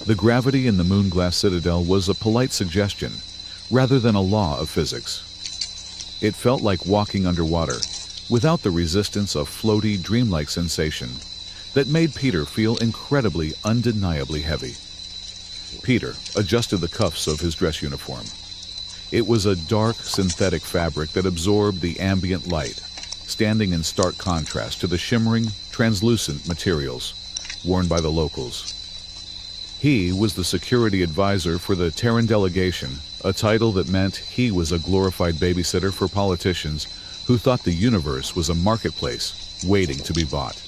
The gravity in the Moonglass Citadel was a polite suggestion, rather than a law of physics. It felt like walking underwater, without the resistance of floaty, dreamlike sensation that made Peter feel incredibly, undeniably heavy. Peter adjusted the cuffs of his dress uniform. It was a dark, synthetic fabric that absorbed the ambient light, standing in stark contrast to the shimmering, translucent materials worn by the locals. He was the security advisor for the Terran delegation, a title that meant he was a glorified babysitter for politicians who thought the universe was a marketplace waiting to be bought.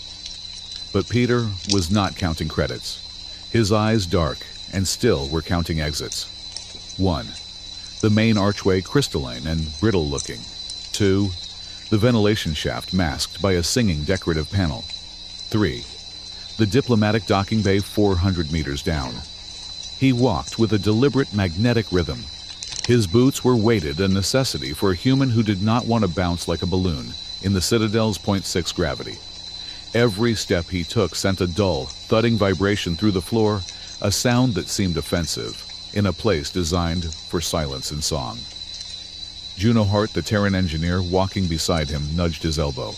But Peter was not counting credits. His eyes dark and still were counting exits. 1. The main archway crystalline and brittle-looking. 2. The ventilation shaft masked by a singing decorative panel. 3. The diplomatic docking bay 400 meters down. He walked with a deliberate magnetic rhythm. His boots were weighted, a necessity for a human who did not want to bounce like a balloon in the Citadel's 0.6 gravity. Every step he took sent a dull, thudding vibration through the floor, a sound that seemed offensive, in a place designed for silence and song. Juno Hart, the Terran engineer, walking beside him, nudged his elbow.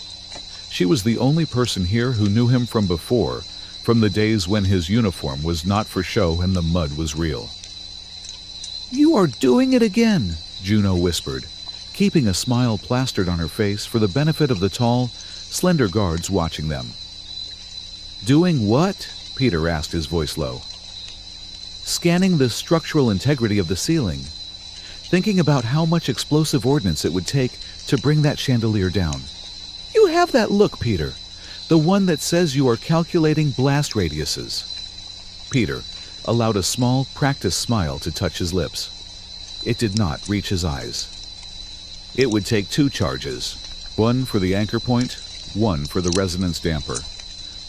She was the only person here who knew him from before, from the days when his uniform was not for show and the mud was real. "You are doing it again," Juno whispered, keeping a smile plastered on her face for the benefit of the tall, slender guards watching them. "Doing what?" Peter asked, his voice low. "Scanning the structural integrity of the ceiling. Thinking about how much explosive ordnance it would take to bring that chandelier down. You have that look, Peter. The one that says you are calculating blast radiuses." Peter allowed a small, practiced smile to touch his lips. It did not reach his eyes. "It would take 2 charges, one for the anchor point, one for the resonance damper.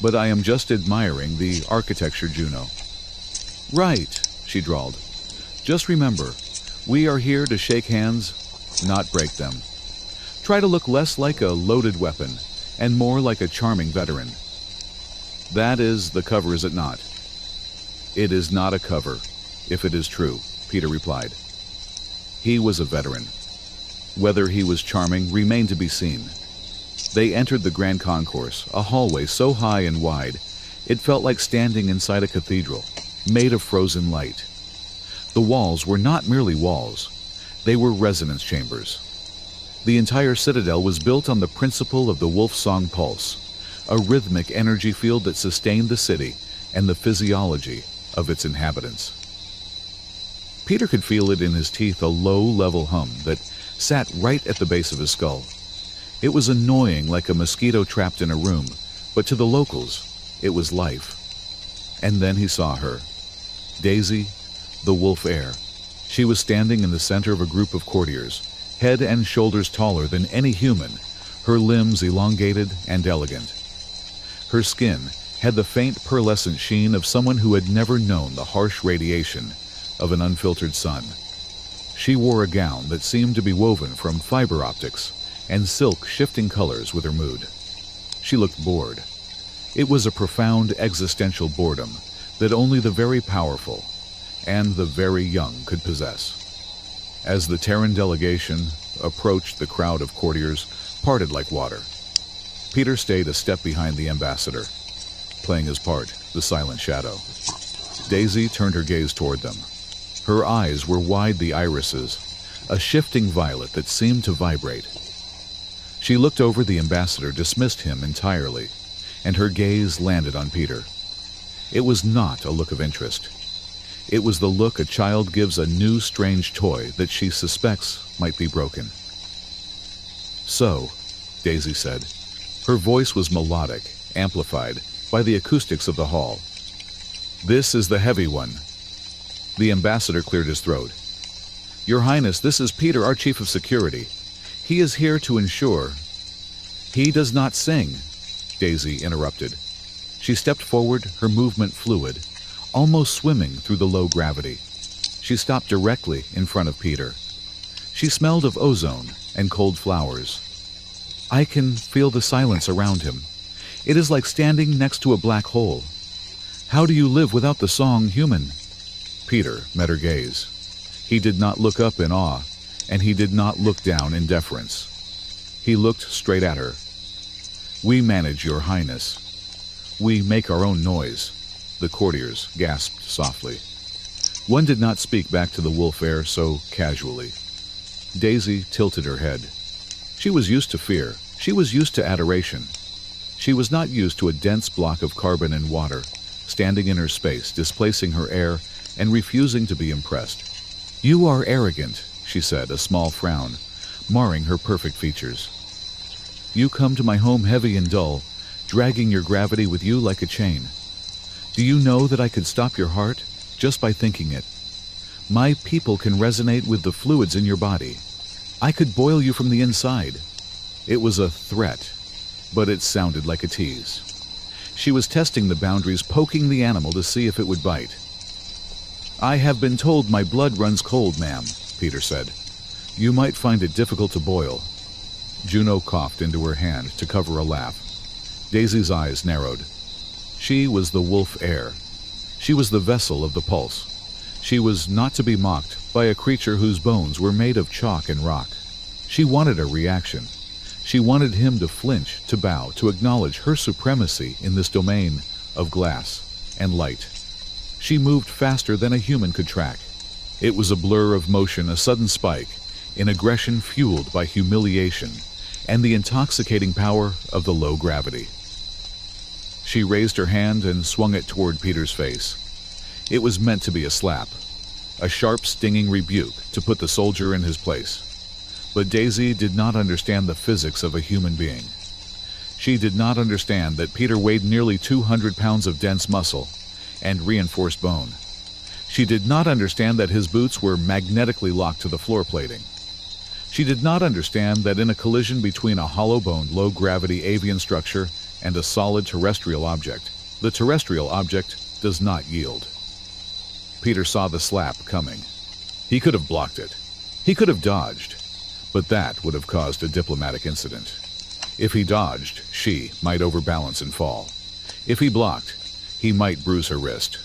But I am just admiring the architecture, Juno." "Right," she drawled. "Just remember, we are here to shake hands, not break them. Try to look less like a loaded weapon and more like a charming veteran." "That is the cover, is it not?" "It is not a cover, if it is true," Peter replied. He was a veteran. Whether he was charming remained to be seen. They entered the Grand Concourse, a hallway so high and wide, it felt like standing inside a cathedral, made of frozen light. The walls were not merely walls, they were resonance chambers. The entire citadel was built on the principle of the wolf song pulse, a rhythmic energy field that sustained the city and the physiology of its inhabitants. Peter could feel it in his teeth, a low-level hum that sat right at the base of his skull. It was annoying, like a mosquito trapped in a room, but to the locals, it was life. And then he saw her. Daisy, the wolf heir. She was standing in the center of a group of courtiers, head and shoulders taller than any human, her limbs elongated and elegant. Her skin had the faint pearlescent sheen of someone who had never known the harsh radiation of an unfiltered sun. She wore a gown that seemed to be woven from fiber optics and silk shifting colors with her mood. She looked bored. It was a profound existential boredom that only the very powerful and the very young could possess. As the Terran delegation approached, the crowd of courtiers parted like water. Peter stayed a step behind the ambassador, playing his part, the silent shadow. Daisy turned her gaze toward them. Her eyes were wide, the irises, a shifting violet that seemed to vibrate. She looked over the ambassador, dismissed him entirely, and her gaze landed on Peter. It was not a look of interest. It was the look a child gives a new strange toy that she suspects might be broken. "So," Daisy said. Her voice was melodic, amplified by the acoustics of the hall. "This is the heavy one." The ambassador cleared his throat. "Your Highness, this is Peter, our chief of security. He is here to ensure—" "He does not sing," Daisy interrupted. She stepped forward, her movement fluid, almost swimming through the low gravity. She stopped directly in front of Peter. She smelled of ozone and cold flowers. I can feel the silence around him. It is like standing next to a black hole. How do you live without the song, human? Peter met her gaze. He did not look up in awe, and he did not look down in deference. He looked straight at her. "We manage, your highness. We make our own noise," the courtiers gasped softly. One did not speak back to the wolf heir so casually. Daisy tilted her head. She was used to fear. She was used to adoration. She was not used to a dense block of carbon and water, standing in her space, displacing her air, and refusing to be impressed. "You are arrogant," she said, a small frown, marring her perfect features. "You come to my home heavy and dull, dragging your gravity with you like a chain. Do you know that I could stop your heart just by thinking it? My people can resonate with the fluids in your body. I could boil you from the inside." It was a threat, but it sounded like a tease. She was testing the boundaries, poking the animal to see if it would bite. "I have been told my blood runs cold, ma'am," Peter said. "You might find it difficult to boil." Juno coughed into her hand to cover a laugh. Daisy's eyes narrowed. She was the wolf heir. She was the vessel of the pulse. She was not to be mocked by a creature whose bones were made of chalk and rock. She wanted a reaction. She wanted him to flinch, to bow, to acknowledge her supremacy in this domain of glass and light. She moved faster than a human could track. It was a blur of motion, a sudden spike, in aggression fueled by humiliation and the intoxicating power of the low gravity. She raised her hand and swung it toward Peter's face. It was meant to be a slap, a sharp, stinging rebuke to put the soldier in his place. But Daisy did not understand the physics of a human being. She did not understand that Peter weighed nearly 200 pounds of dense muscle and reinforced bone. She did not understand that his boots were magnetically locked to the floor plating. She did not understand that in a collision between a hollow-boned, low-gravity avian structure and a solid terrestrial object, the terrestrial object does not yield. Peter saw the slap coming. He could have blocked it. He could have dodged. But that would have caused a diplomatic incident. If he dodged, she might overbalance and fall. If he blocked, he might bruise her wrist.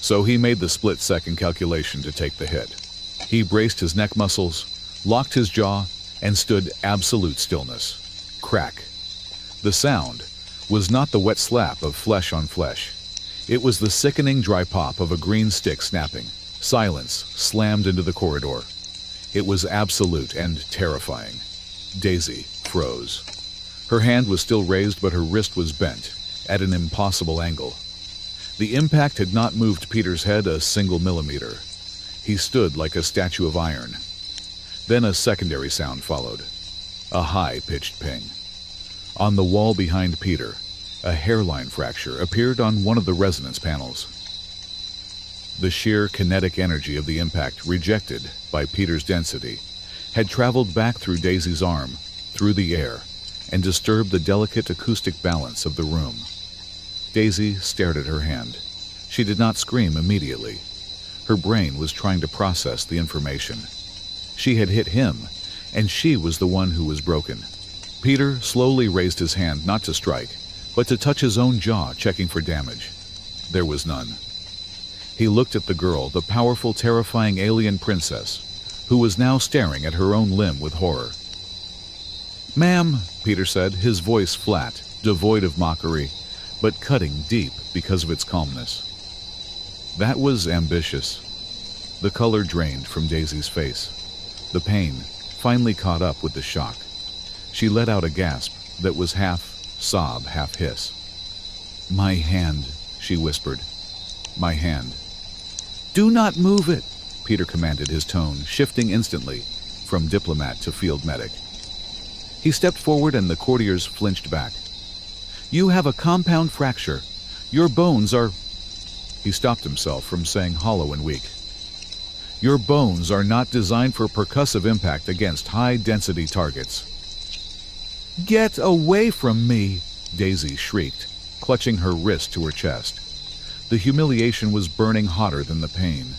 So he made the split-second calculation to take the hit. He braced his neck muscles, locked his jaw, and stood absolute stillness. Crack. The sound was not the wet slap of flesh on flesh. It was the sickening dry pop of a green stick snapping. Silence slammed into the corridor. It was absolute and terrifying. Daisy froze. Her hand was still raised, but her wrist was bent, at an impossible angle. The impact had not moved Peter's head a single millimeter. He stood like a statue of iron. Then a secondary sound followed. A high-pitched ping. On the wall behind Peter, a hairline fracture appeared on one of the resonance panels. The sheer kinetic energy of the impact, rejected by Peter's density, had traveled back through Daisy's arm, through the air, and disturbed the delicate acoustic balance of the room. Daisy stared at her hand. She did not scream immediately. Her brain was trying to process the information. She had hit him, and she was the one who was broken. Peter slowly raised his hand not to strike, but to touch his own jaw, checking for damage. There was none. He looked at the girl, the powerful, terrifying alien princess, who was now staring at her own limb with horror. "Ma'am," Peter said, his voice flat, devoid of mockery, but cutting deep because of its calmness. That was ambitious. The color drained from Daisy's face. The pain finally caught up with the shock. She let out a gasp that was half sob, half hiss. "My hand," she whispered. "My hand." "Do not move it," Peter commanded, his tone shifting instantly from diplomat to field medic. He stepped forward and the courtiers flinched back. "You have a compound fracture. Your bones are—" He stopped himself from saying hollow and weak. "Your bones are not designed for percussive impact against high-density targets." "Get away from me!" Daisy shrieked, clutching her wrist to her chest. The humiliation was burning hotter than the pain.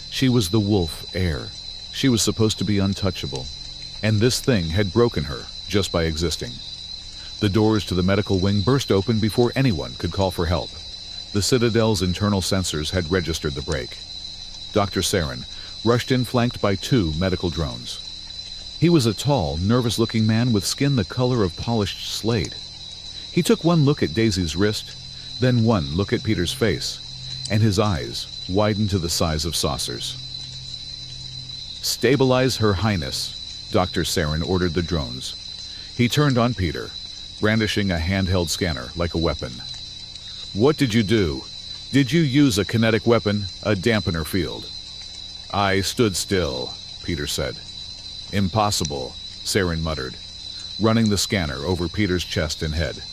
She was the wolf heir. She was supposed to be untouchable. And this thing had broken her just by existing. The doors to the medical wing burst open before anyone could call for help. The Citadel's internal sensors had registered the break. Dr. Saren, rushed in flanked by 2 medical drones. He was a tall, nervous-looking man with skin the color of polished slate. He took one look at Daisy's wrist, then one look at Peter's face, and his eyes widened to the size of saucers. "Stabilize Her Highness," Dr. Saren ordered the drones. He turned on Peter, brandishing a handheld scanner like a weapon. "What did you do? Did you use a kinetic weapon, a dampener field?" "I stood still," Peter said. "Impossible," Saren muttered, running the scanner over Peter's chest and head.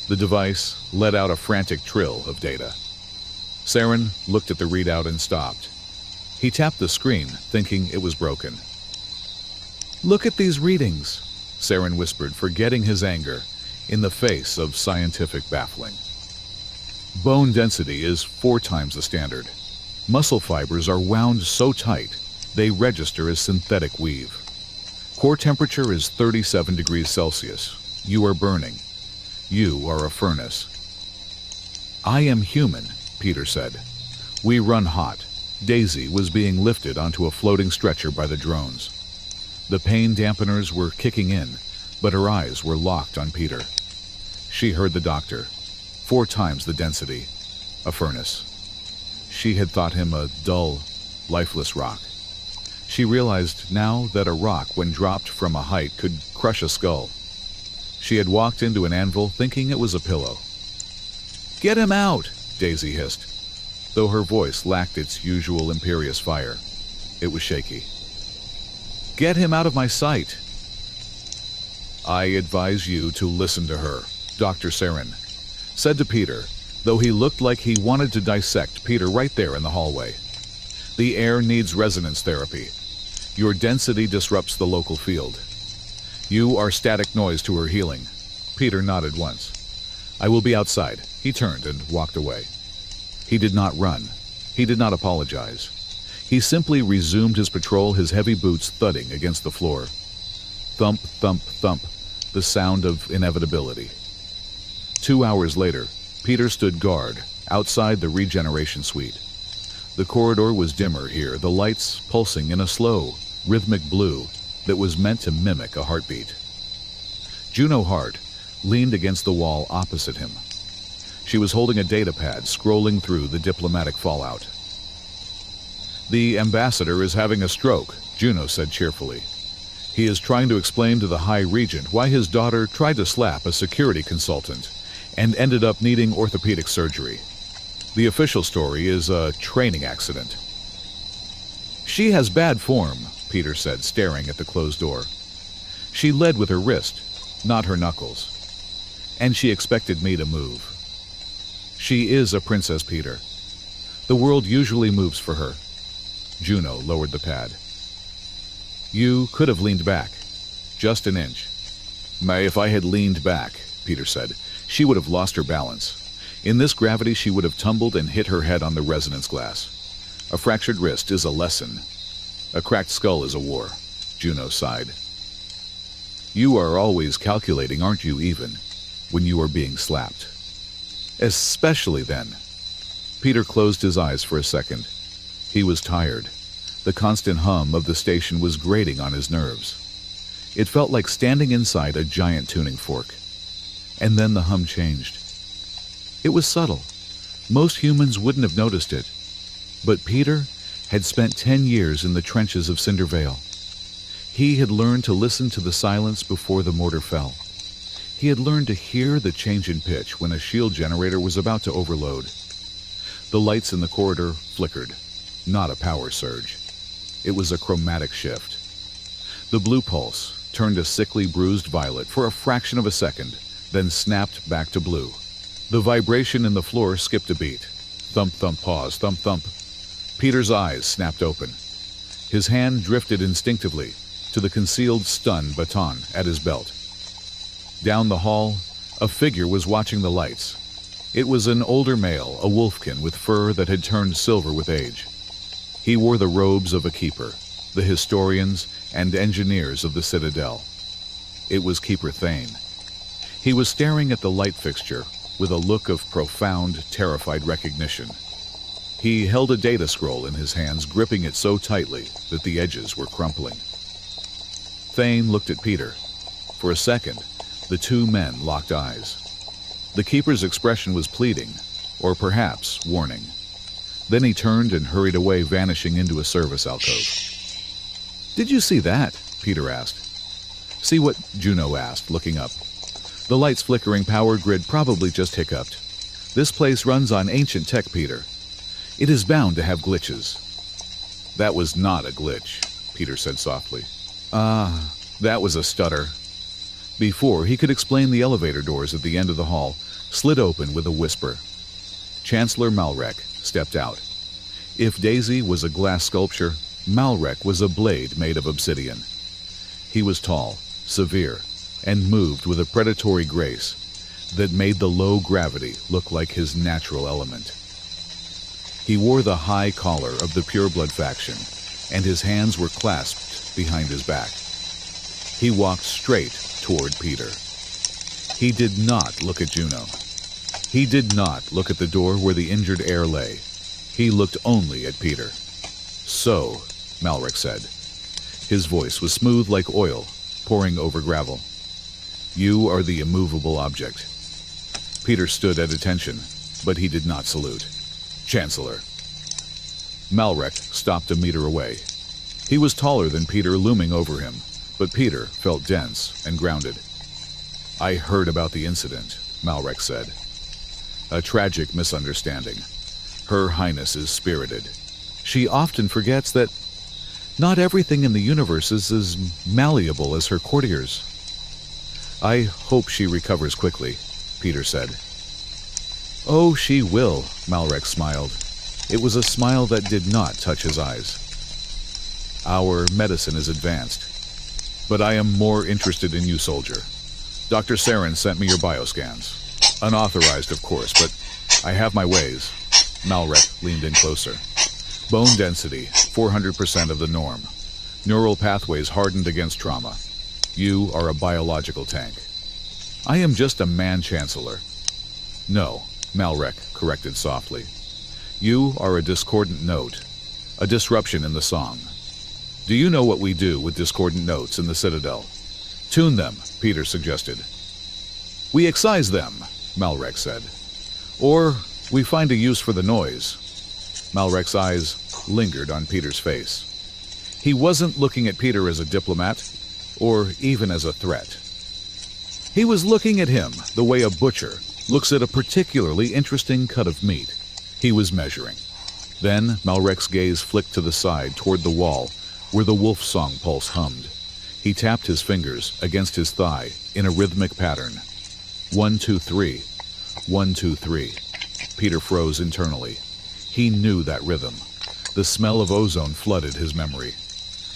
The device let out a frantic trill of data. Saren looked at the readout and stopped. He tapped the screen, thinking it was broken. "Look at these readings," Saren whispered, forgetting his anger, in the face of scientific baffling. Bone density is 4 times the standard. Muscle fibers are wound so tight, they register as synthetic weave. Core temperature is 37 degrees Celsius. You are burning. You are a furnace. "I am human," Peter said. "We run hot." Daisy was being lifted onto a floating stretcher by the drones. The pain dampeners were kicking in, but her eyes were locked on Peter. She heard the doctor. 4 times the density. A furnace. She had thought him a dull, lifeless rock. She realized now that a rock, when dropped from a height, could crush a skull. She had walked into an anvil thinking it was a pillow. "Get him out!" Daisy hissed, though her voice lacked its usual imperious fire. It was shaky. "Get him out of my sight!" "I advise you to listen to her," Dr. Saren said to Peter, though he looked like he wanted to dissect Peter right there in the hallway. "The air needs resonance therapy. Your density disrupts the local field. You are static noise to her healing." Peter nodded once. "I will be outside." He turned and walked away. He did not run. He did not apologize. He simply resumed his patrol, his heavy boots thudding against the floor. Thump, thump, thump, the sound of inevitability. 2 hours later, Peter stood guard outside the regeneration suite. The corridor was dimmer here, the lights pulsing in a slow, rhythmic blue that was meant to mimic a heartbeat. Juno Hart leaned against the wall opposite him. She was holding a data pad, scrolling through the diplomatic fallout. "The ambassador is having a stroke," Juno said cheerfully. "He is trying to explain to the High Regent why his daughter tried to slap a security consultant and ended up needing orthopedic surgery. The official story is a training accident." "She has bad form," Peter said, staring at the closed door. "She led with her wrist, not her knuckles. And she expected me to move. She is a princess, Peter. The world usually moves for her." Juno lowered the pad. "You could have leaned back. Just an inch." "May, if I had leaned back," Peter said, "she would have lost her balance. In this gravity, she would have tumbled and hit her head on the resonance glass. A fractured wrist is a lesson. A cracked skull is a war." Juno sighed. "You are always calculating, aren't you, even when you are being slapped? Especially then." Peter closed his eyes for a second. He was tired. The constant hum of the station was grating on his nerves. It felt like standing inside a giant tuning fork. And then the hum changed. It was subtle. Most humans wouldn't have noticed it. But Peter had spent 10 years in the trenches of Cindervale. He had learned to listen to the silence before the mortar fell. He had learned to hear the change in pitch when a shield generator was about to overload. The lights in the corridor flickered, not a power surge. It was a chromatic shift. The blue pulse turned a sickly bruised violet for a fraction of a second, then snapped back to blue. The vibration in the floor skipped a beat. Thump, thump, pause, thump, thump. Peter's eyes snapped open. His hand drifted instinctively to the concealed stun baton at his belt. Down the hall, a figure was watching the lights. It was an older male, a wolfkin with fur that had turned silver with age. He wore the robes of a keeper, the historians and engineers of the Citadel. It was Keeper Thane. He was staring at the light fixture with a look of profound, terrified recognition. He held a data scroll in his hands, gripping it so tightly that the edges were crumpling. Thane looked at Peter. For a second, the two men locked eyes. The keeper's expression was pleading, or perhaps warning. Then he turned and hurried away, vanishing into a service alcove. "Did you see that?" Peter asked. "See what?" Juno asked, looking up. The light's flickering power grid probably just hiccuped. "This place runs on ancient tech, Peter. It is bound to have glitches." "That was not a glitch," Peter said softly. That was a stutter." Before he could explain, the elevator doors at the end of the hall slid open with a whisper. Chancellor Malrek stepped out. If Daisy was a glass sculpture, Malrek was a blade made of obsidian. He was tall, severe, and moved with a predatory grace that made the low gravity look like his natural element. He wore the high collar of the pureblood faction, and his hands were clasped behind his back. He walked straight toward Peter. He did not look at Juno. He did not look at the door where the injured Heir lay. He looked only at Peter. "So," Malrek said. His voice was smooth like oil pouring over gravel. "You are the immovable object." Peter stood at attention, but he did not salute. "Chancellor." Malrek stopped a meter away. He was taller than Peter, looming over him, but Peter felt dense and grounded. "I heard about the incident," Malrek said. "A tragic misunderstanding. Her Highness is spirited. She often forgets that not everything in the universe is as malleable as her courtiers." "I hope she recovers quickly," Peter said. "Oh, she will," Malrek smiled. It was a smile that did not touch his eyes. "Our medicine is advanced. But I am more interested in you, soldier. Dr. Saren sent me your bioscans. Unauthorized, of course, but I have my ways." Malrek leaned in closer. "Bone density, 400% of the norm. Neural pathways hardened against trauma. You are a biological tank." "I am just a man-chancellor." "No," Malrek corrected softly. "You are a discordant note, a disruption in the song. Do you know what we do with discordant notes in the Citadel?" "Tune them," Peter suggested. "We excise them," Malrek said. "Or we find a use for the noise." Malrek's eyes lingered on Peter's face. He wasn't looking at Peter as a diplomat, or even as a threat. He was looking at him the way a butcher looks at a particularly interesting cut of meat. He was measuring. Then Malrek's gaze flicked to the side toward the wall where the wolf song pulse hummed. He tapped his fingers against his thigh in a rhythmic pattern. 1, 2, 3. 1, 2, 3. Peter froze internally. He knew that rhythm. The smell of ozone flooded his memory.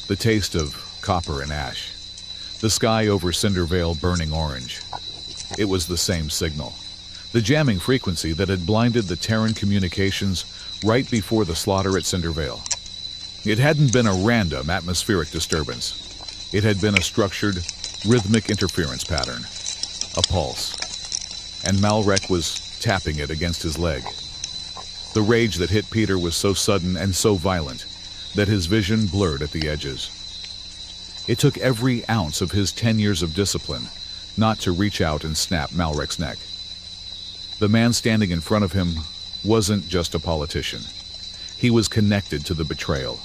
The taste of copper and ash. The sky over Cindervale burning orange. It was the same signal. The jamming frequency that had blinded the Terran communications right before the slaughter at Cindervale. It hadn't been a random atmospheric disturbance. It had been a structured, rhythmic interference pattern. A pulse. And Malrek was tapping it against his leg. The rage that hit Peter was so sudden and so violent that his vision blurred at the edges. It took every ounce of his 10 years of discipline not to reach out and snap Malrek's neck. The man standing in front of him wasn't just a politician. He was connected to the betrayal.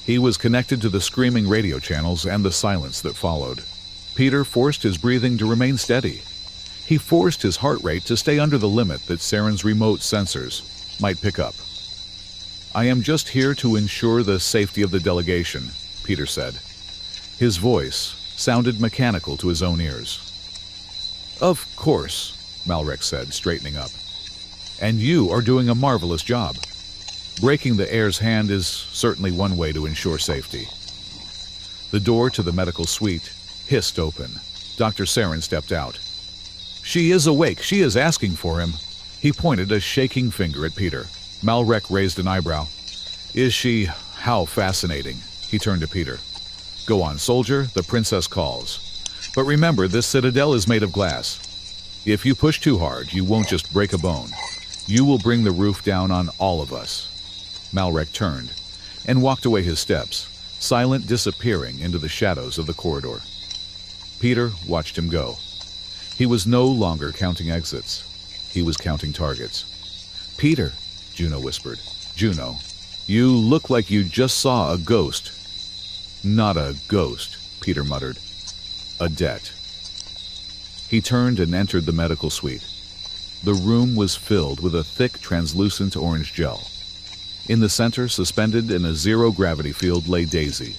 He was connected to the screaming radio channels and the silence that followed. Peter forced his breathing to remain steady. He forced his heart rate to stay under the limit that Saren's remote sensors might pick up. "I am just here to ensure the safety of the delegation," Peter said. His voice sounded mechanical to his own ears. "Of course," Malrek said, straightening up. "And you are doing a marvelous job. Breaking the Heir's hand is certainly one way to ensure safety." The door to the medical suite hissed open. Dr. Saren stepped out. "She is awake. She is asking for him." He pointed a shaking finger at Peter. Malrek raised an eyebrow. "Is she? How fascinating." He turned to Peter. "Go on, soldier. The princess calls. But remember, this citadel is made of glass. If you push too hard, you won't just break a bone. You will bring the roof down on all of us. Malrek turned and walked away his steps, silent, disappearing into the shadows of the corridor. Peter watched him go. He was no longer counting exits. He was counting targets. "Peter," Juno whispered. "Juno, you look like you just saw a ghost." "Not a ghost," Peter muttered. "A debt." He turned and entered the medical suite. The room was filled with a thick, translucent orange gel. In the center, suspended in a zero-gravity field, lay Daisy.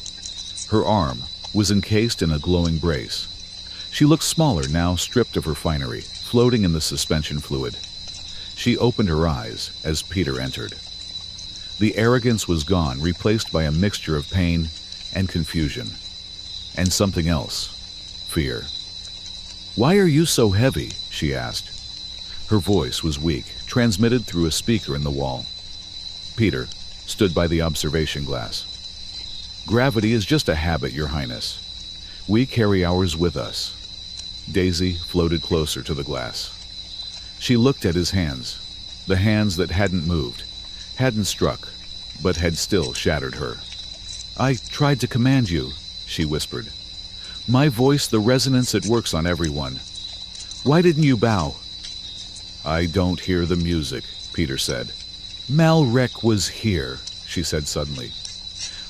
Her arm was encased in a glowing brace. She looked smaller now, stripped of her finery, floating in the suspension fluid. She opened her eyes as Peter entered. The arrogance was gone, replaced by a mixture of pain and confusion. And something else, fear. "Why are you so heavy?" she asked. Her voice was weak, transmitted through a speaker in the wall. Peter stood by the observation glass. "Gravity is just a habit, Your Highness. We carry ours with us." Daisy floated closer to the glass. She looked at his hands, the hands that hadn't moved, hadn't struck, but had still shattered her. "I tried to command you," she whispered. "My voice, the resonance, it works on everyone. Why didn't you bow?" "I don't hear the music," Peter said. "Malrek was here," she said suddenly.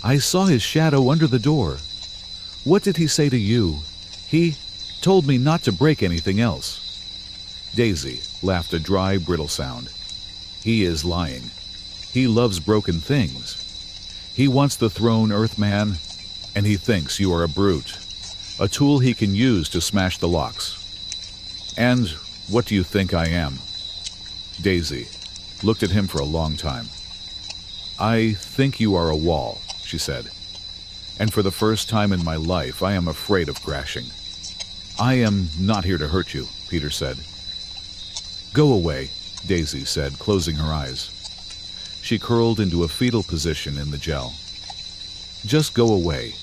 "I saw his shadow under the door. What did he say to you? He told me not to break anything else." Daisy laughed a dry, brittle sound. "He is lying. He loves broken things. He wants the throne, Earthman, and he thinks you are a brute, a tool he can use to smash the locks. And what do you think I am?" Daisy looked at him for a long time. "I think you are a wall," she said. "And for the first time in my life, I am afraid of crashing." "I am not here to hurt you," Peter said. "Go away," Daisy said, closing her eyes. She curled into a fetal position in the gel. "Just go away.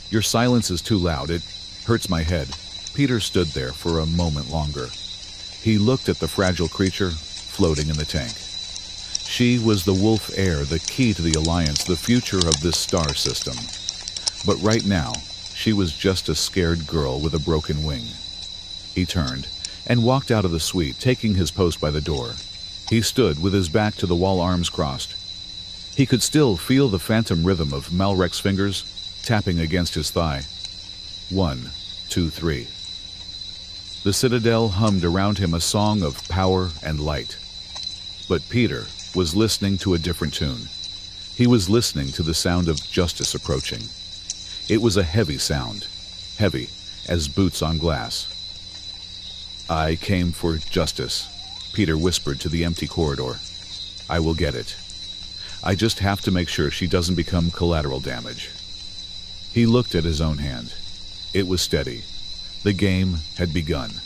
Your silence is too loud. It hurts my head." Peter stood there for a moment longer. He looked at the fragile creature floating in the tank. She was the Wolf Heir, the key to the Alliance, the future of this star system. But right now, she was just a scared girl with a broken wing. He turned and walked out of the suite, taking his post by the door. He stood with his back to the wall, arms crossed. He could still feel the phantom rhythm of Malrek's fingers tapping against his thigh. 1, 2, 3. The citadel hummed around him, a song of power and light. But Peter was listening to a different tune. He was listening to the sound of justice approaching. It was a heavy sound, heavy as boots on glass. "I came for justice," Peter whispered to the empty corridor. "I will get it. I just have to make sure she doesn't become collateral damage." He looked at his own hand. It was steady. The game had begun.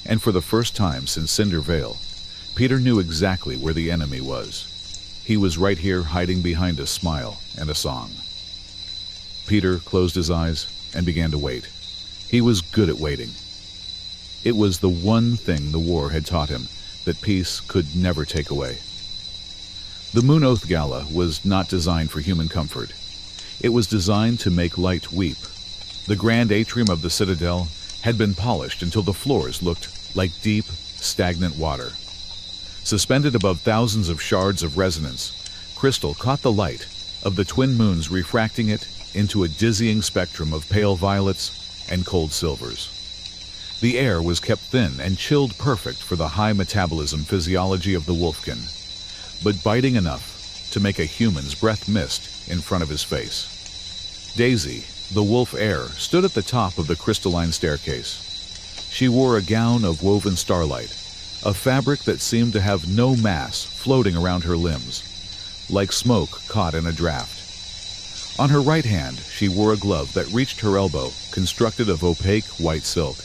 And for the first time since Cinder Vale, Peter knew exactly where the enemy was. He was right here, hiding behind a smile and a song. Peter closed his eyes and began to wait. He was good at waiting. It was the one thing the war had taught him that peace could never take away. The Moon Oath Gala was not designed for human comfort. It was designed to make light weep. The grand atrium of the Citadel had been polished until the floors looked like deep, stagnant water. Suspended above thousands of shards of resonance, crystal caught the light of the twin moons, refracting it into a dizzying spectrum of pale violets and cold silvers. The air was kept thin and chilled, perfect for the high metabolism physiology of the Wolfkin, but biting enough to make a human's breath mist in front of his face. Daisy, the Wolf Heir, stood at the top of the crystalline staircase. She wore a gown of woven starlight, a fabric that seemed to have no mass floating around her limbs, like smoke caught in a draft. On her right hand, she wore a glove that reached her elbow, constructed of opaque white silk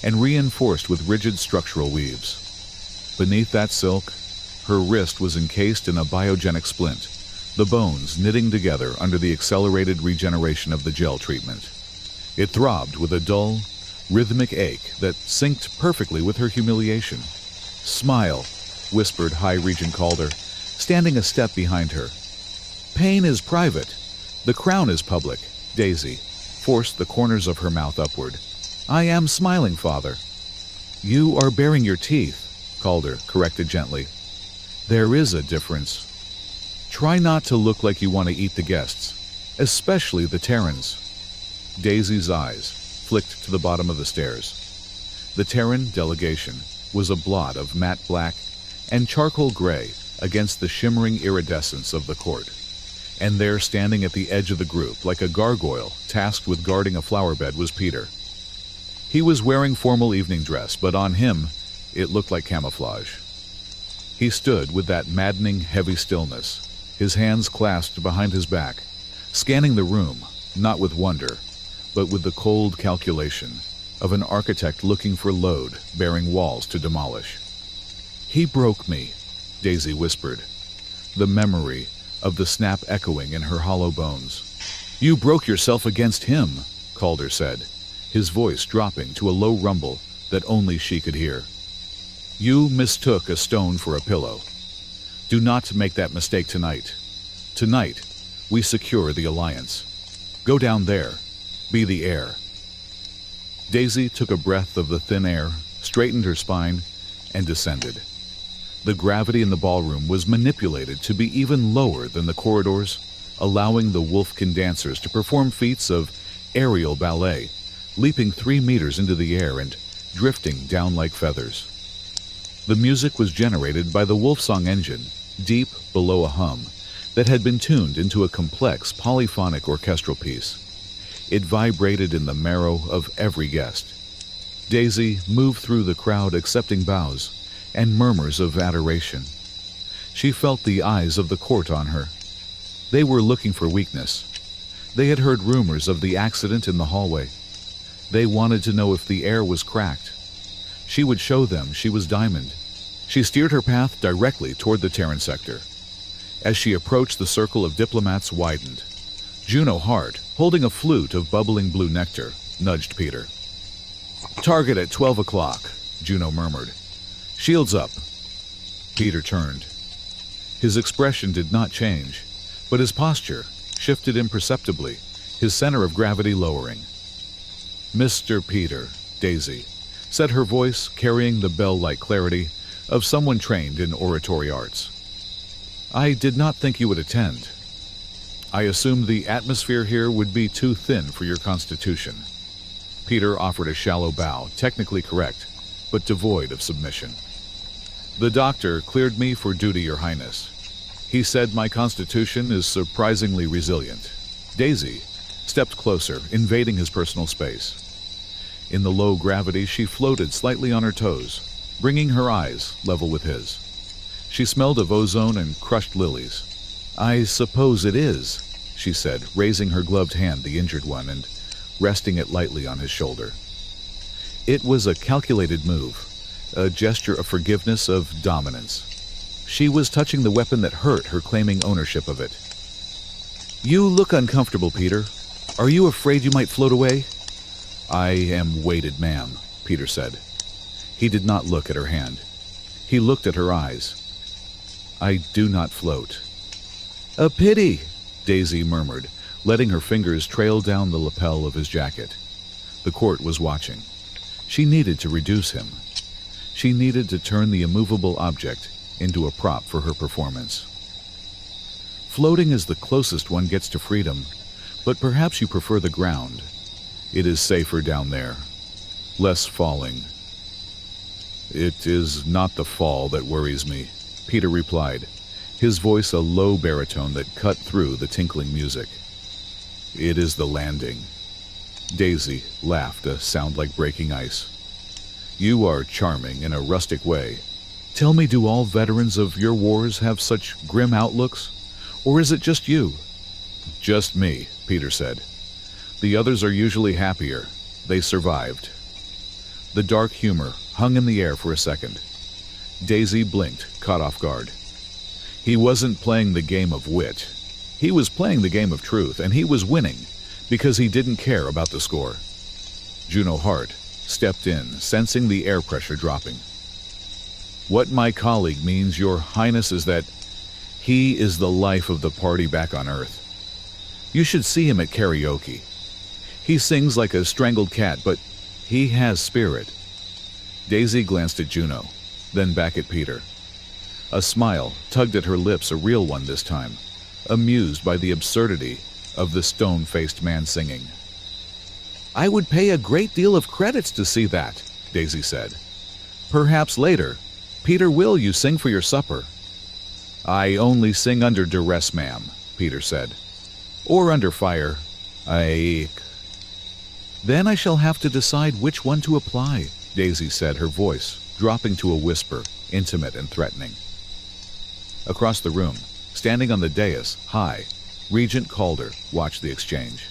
and reinforced with rigid structural weaves. Beneath that silk, her wrist was encased in a biogenic splint, the bones knitting together under the accelerated regeneration of the gel treatment. It throbbed with a dull, rhythmic ache that synced perfectly with her humiliation. "Smile," whispered High Regent Calder, standing a step behind her, Pain is private. The crown is public. Daisy forced the corners of her mouth upward. I am smiling, Father. You are baring your teeth, Calder corrected gently. There is a difference. Try not to look like you want to eat the guests, especially the Terrans. Daisy's eyes flicked to the bottom of the stairs. The Terran delegation was a blot of matte black and charcoal gray against the shimmering iridescence of the court. And there, standing at the edge of the group, like a gargoyle tasked with guarding a flower bed, was Peter. He was wearing formal evening dress, but on him, it looked like camouflage. He stood with that maddening, heavy stillness, his hands clasped behind his back, scanning the room, not with wonder, but with the cold calculation of an architect looking for load-bearing walls to demolish. He broke me, Daisy whispered, the memory of the snap echoing in her hollow bones. You broke yourself against him, Calder said, his voice dropping to a low rumble that only she could hear. You mistook a stone for a pillow. Do not make that mistake tonight. Tonight, we secure the alliance. Go down there. Be the heir. Daisy took a breath of the thin air, straightened her spine, and descended. The gravity in the ballroom was manipulated to be even lower than the corridors, allowing the Wolfkin dancers to perform feats of aerial ballet, leaping 3 meters into the air and drifting down like feathers. The music was generated by the Wolfsong engine, deep below a hum, that had been tuned into a complex polyphonic orchestral piece. It vibrated in the marrow of every guest. Daisy moved through the crowd accepting bows and murmurs of adoration. She felt the eyes of the court on her. They were looking for weakness. They had heard rumors of the accident in the hallway. They wanted to know if the air was cracked. She would show them she was Diamond. She steered her path directly toward the Terran sector. As she approached, the circle of diplomats widened. Juno Hart, holding a flute of bubbling blue nectar, nudged Peter. Target at 12 o'clock, Juno murmured. Shields up. Peter turned. His expression did not change, but his posture shifted imperceptibly, his center of gravity lowering. Mr. Peter, Daisy, said her voice carrying the bell-like clarity of someone trained in oratory arts. I did not think you would attend. I assumed the atmosphere here would be too thin for your constitution. Peter offered a shallow bow, technically correct, but devoid of submission. The doctor cleared me for duty, Your Highness. He said my constitution is surprisingly resilient. Daisy stepped closer, invading his personal space. In the low gravity, she floated slightly on her toes, bringing her eyes level with his. She smelled of ozone and crushed lilies. I suppose it is, she said, raising her gloved hand, the injured one, and resting it lightly on his shoulder. It was a calculated move, a gesture of forgiveness, of dominance. She was touching the weapon that hurt her, claiming ownership of it. You look uncomfortable, Peter. Are you afraid you might float away? I am weighted, ma'am, Peter said. He did not look at her hand. He looked at her eyes. I do not float. A pity, Daisy murmured, letting her fingers trail down the lapel of his jacket. The court was watching. She needed to reduce him. She needed to turn the immovable object into a prop for her performance. Floating is the closest one gets to freedom, but perhaps you prefer the ground. It is safer down there. Less falling. It is not the fall that worries me, Peter replied, his voice a low baritone that cut through the tinkling music. It is the landing. Daisy laughed, a sound like breaking ice. You are charming in a rustic way. Tell me, do all veterans of your wars have such grim outlooks? Or is it just you? Just me, Peter said. The others are usually happier. They survived. The dark humor hung in the air for a second. Daisy blinked, caught off guard. He wasn't playing the game of wit. He was playing the game of truth, and he was winning because he didn't care about the score. Juno Hart stepped in, sensing the air pressure dropping. What my colleague means, Your Highness, is that He is the life of the party back on Earth. You should see him at karaoke. He sings like a strangled cat, but he has spirit. Daisy glanced at Juno, then back at Peter. A smile tugged at her lips, a real one this time, amused by the absurdity of the stone-faced man singing. "I would pay a great deal of credits to see that," Daisy said. "Perhaps later. Peter, will you sing for your supper?" "I only sing under duress, ma'am," Peter said. "Or under fire. Then I shall have to decide which one to apply," Daisy said, her voice dropping to a whisper, intimate and threatening. Across the room, standing on the dais, high, Regent Calder watched the exchange.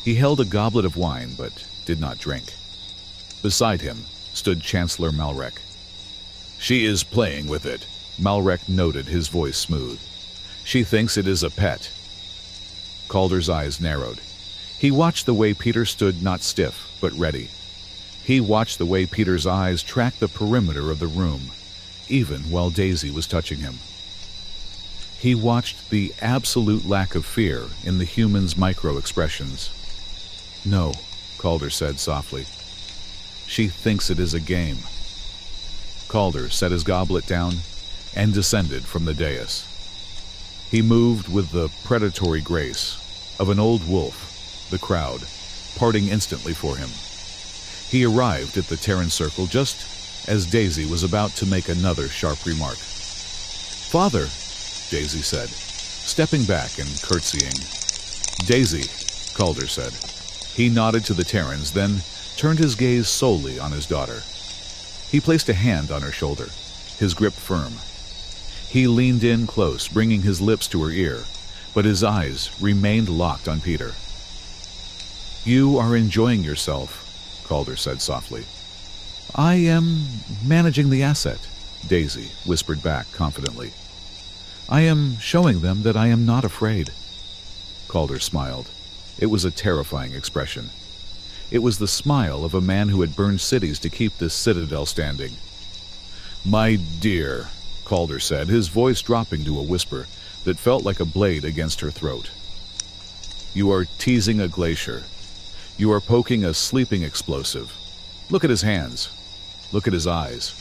He held a goblet of wine, but did not drink. Beside him stood Chancellor Malrek. "She is playing with it," Malrek noted, his voice smooth. "She thinks it is a pet." Calder's eyes narrowed. He watched the way Peter stood, not stiff, but ready. He watched the way Peter's eyes tracked the perimeter of the room, even while Daisy was touching him. He watched the absolute lack of fear in the human's micro-expressions. "No," Calder said softly. "She thinks it is a game." Calder set his goblet down and descended from the dais. He moved with the predatory grace of an old wolf, the crowd parting instantly for him. He arrived at the Terran circle just as Daisy was about to make another sharp remark. "Father," Daisy said, stepping back and curtsying. "Daisy," Calder said. He nodded to the Terrans, then turned his gaze solely on his daughter. He placed a hand on her shoulder, his grip firm. He leaned in close, bringing his lips to her ear, but his eyes remained locked on Peter. "You are enjoying yourself," Calder said softly. "I am managing the asset," Daisy whispered back confidently. "I am showing them that I am not afraid." Calder smiled. It was a terrifying expression. It was the smile of a man who had burned cities to keep this citadel standing. "My dear," Calder said, his voice dropping to a whisper that felt like a blade against her throat. "You are teasing a glacier. You are poking a sleeping explosive. Look at his hands. Look at his eyes."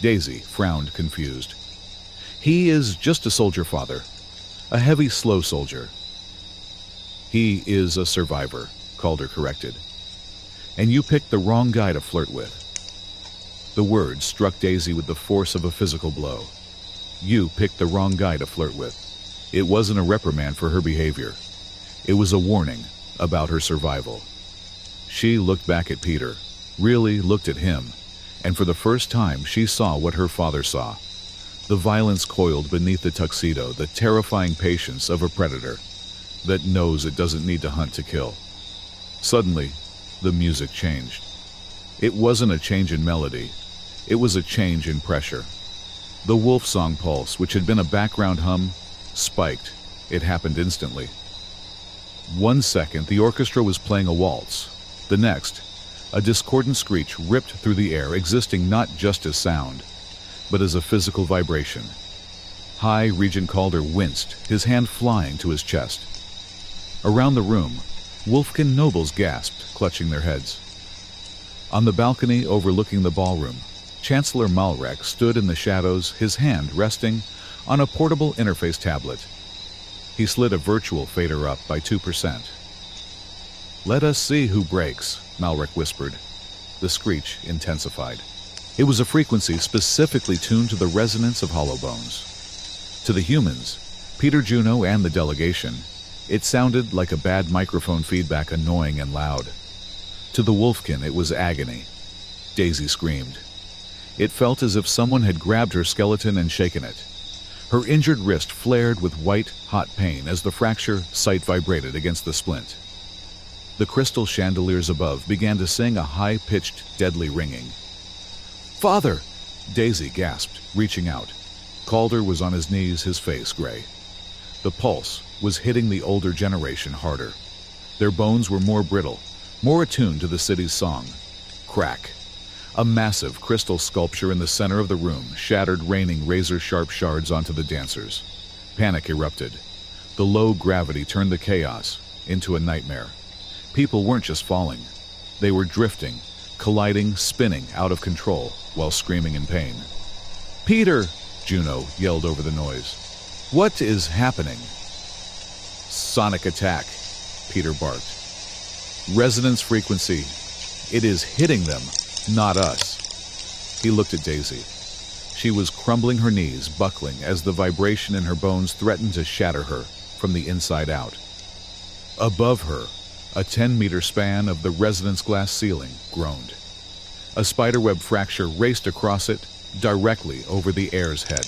Daisy frowned, confused. "He is just a soldier, Father. A heavy, slow soldier." "He is a survivor," Calder corrected. "And you picked the wrong guy to flirt with." The words struck Daisy with the force of a physical blow. You picked the wrong guy to flirt with. It wasn't a reprimand for her behavior. It was a warning about her survival. She looked back at Peter, really looked at him, and for the first time she saw what her father saw. The violence coiled beneath the tuxedo, the terrifying patience of a predator that knows it doesn't need to hunt to kill. Suddenly, the music changed. It wasn't a change in melody. It was a change in pressure. The wolf song pulse, which had been a background hum, spiked. It happened instantly. 1 second, the orchestra was playing a waltz. The next, a discordant screech ripped through the air, existing not just as sound, but as a physical vibration. High Regent Calder winced, his hand flying to his chest. Around the room, Wolfkin nobles gasped, clutching their heads. On the balcony overlooking the ballroom, Chancellor Malrek stood in the shadows, his hand resting on a portable interface tablet. He slid a virtual fader up by 2%. "Let us see who breaks," Malrek whispered. The screech intensified. It was a frequency specifically tuned to the resonance of hollow bones. To the humans, Peter, Juno, and the delegation, it sounded like a bad microphone feedback, annoying and loud. To the Wolfkin, it was agony. Daisy screamed. It felt as if someone had grabbed her skeleton and shaken it. Her injured wrist flared with white, hot pain as the fracture sight vibrated against the splint. The crystal chandeliers above began to sing a high-pitched, deadly ringing. "Father!" Daisy gasped, reaching out. Calder was on his knees, his face gray. The pulse was hitting the older generation harder. Their bones were more brittle, more attuned to the city's song. Crack. A massive crystal sculpture in the center of the room shattered, raining razor-sharp shards onto the dancers. Panic erupted. The low gravity turned the chaos into a nightmare. People weren't just falling. They were drifting, colliding, spinning out of control while screaming in pain. "Peter!" Juno yelled over the noise. "What is happening?" "Sonic attack," Peter barked. "Resonance frequency. It is hitting them, not us." He looked at Daisy. She was crumbling her knees, buckling as the vibration in her bones threatened to shatter her from the inside out. Above her, a 10-meter span of the resonance glass ceiling groaned. A spiderweb fracture raced across it, directly over the Heir's head.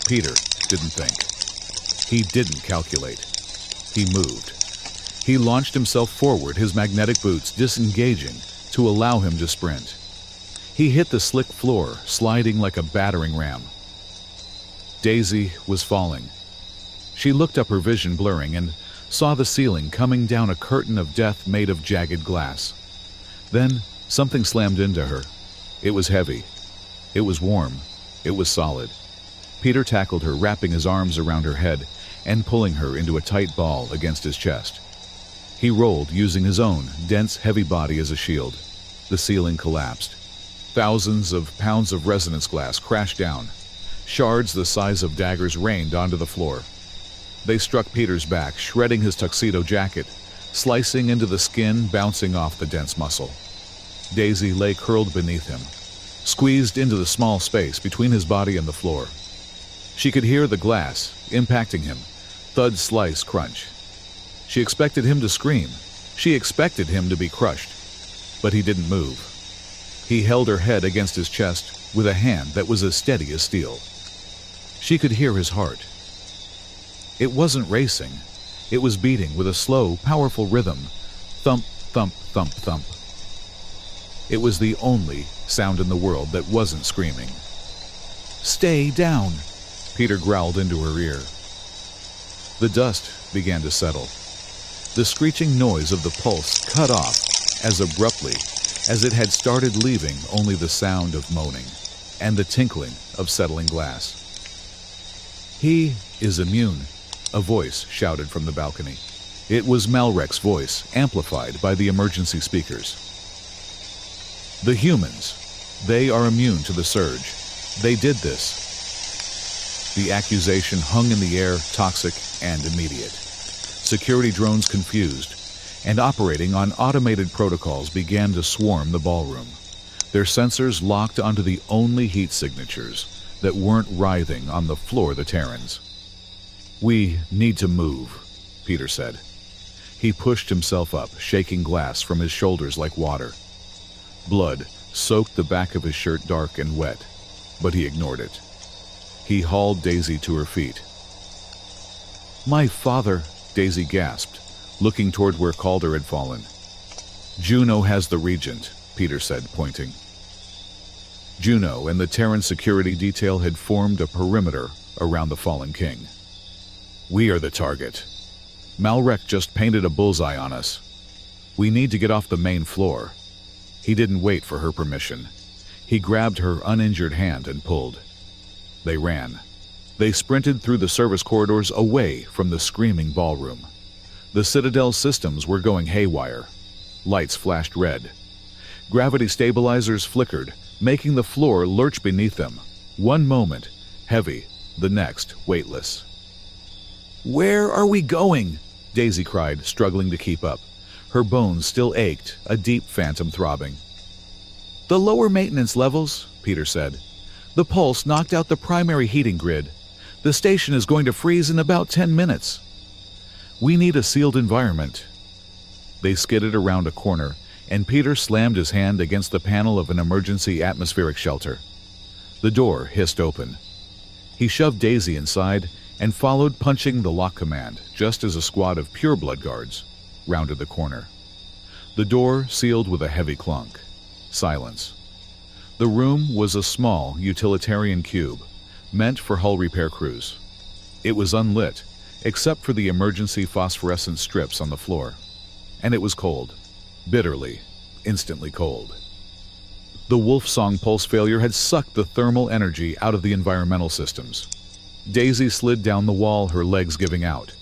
Peter didn't think. He didn't calculate. He moved. He launched himself forward, his magnetic boots disengaging to allow him to sprint. He hit the slick floor, sliding like a battering ram. Daisy was falling. She looked up, her vision blurring, and saw the ceiling coming down, a curtain of death made of jagged glass. Then something slammed into her. It was heavy. It was warm. It was solid. Peter tackled her, wrapping his arms around her head and pulling her into a tight ball against his chest. He rolled, using his own dense, heavy body as a shield. The ceiling collapsed. Thousands of pounds of resonance glass crashed down. Shards the size of daggers rained onto the floor. They struck Peter's back, shredding his tuxedo jacket, slicing into the skin, bouncing off the dense muscle. Daisy lay curled beneath him, squeezed into the small space between his body and the floor. She could hear the glass impacting him, thud, slice, crunch. She expected him to scream. She expected him to be crushed. But he didn't move. He held her head against his chest with a hand that was as steady as steel. She could hear his heart. It wasn't racing. It was beating with a slow, powerful rhythm. Thump, thump, thump, thump. It was the only sound in the world that wasn't screaming. "Stay down," Peter growled into her ear. The dust began to settle. The screeching noise of the pulse cut off as abruptly as it had started, leaving only the sound of moaning and the tinkling of settling glass. "He is immune," a voice shouted from the balcony. It was Malrek's voice, amplified by the emergency speakers. "The humans, they are immune to the surge. They did this." The accusation hung in the air, toxic and immediate. Security drones, confused and operating on automated protocols, began to swarm the ballroom. Their sensors locked onto the only heat signatures that weren't writhing on the floor, the Terrans. "We need to move," Peter said. He pushed himself up, shaking glass from his shoulders like water. Blood soaked the back of his shirt, dark and wet, but he ignored it. He hauled Daisy to her feet. "My father," Daisy gasped, looking toward where Calder had fallen. "Juno has the Regent," Peter said, pointing. Juno and the Terran security detail had formed a perimeter around the fallen king. "We are the target. Malrek just painted a bullseye on us. We need to get off the main floor." He didn't wait for her permission. He grabbed her uninjured hand and pulled. They ran. They sprinted through the service corridors, away from the screaming ballroom. The Citadel's systems were going haywire. Lights flashed red. Gravity stabilizers flickered, making the floor lurch beneath them. One moment, heavy, the next, weightless. "Where are we going?" Daisy cried, struggling to keep up. Her bones still ached, a deep phantom throbbing. "The lower maintenance levels," Peter said. "The pulse knocked out the primary heating grid. The station is going to freeze in about 10 minutes. We need a sealed environment." They skidded around a corner, and Peter slammed his hand against the panel of an emergency atmospheric shelter. The door hissed open. He shoved Daisy inside and followed, punching the lock command, just as a squad of pureblood guards rounded the corner. The door sealed with a heavy clunk. Silence. The room was a small, utilitarian cube, meant for hull repair crews. It was unlit, except for the emergency phosphorescent strips on the floor. And it was cold. Bitterly, instantly cold. The wolf song pulse failure had sucked the thermal energy out of the environmental systems. Daisy slid down the wall, her legs giving out.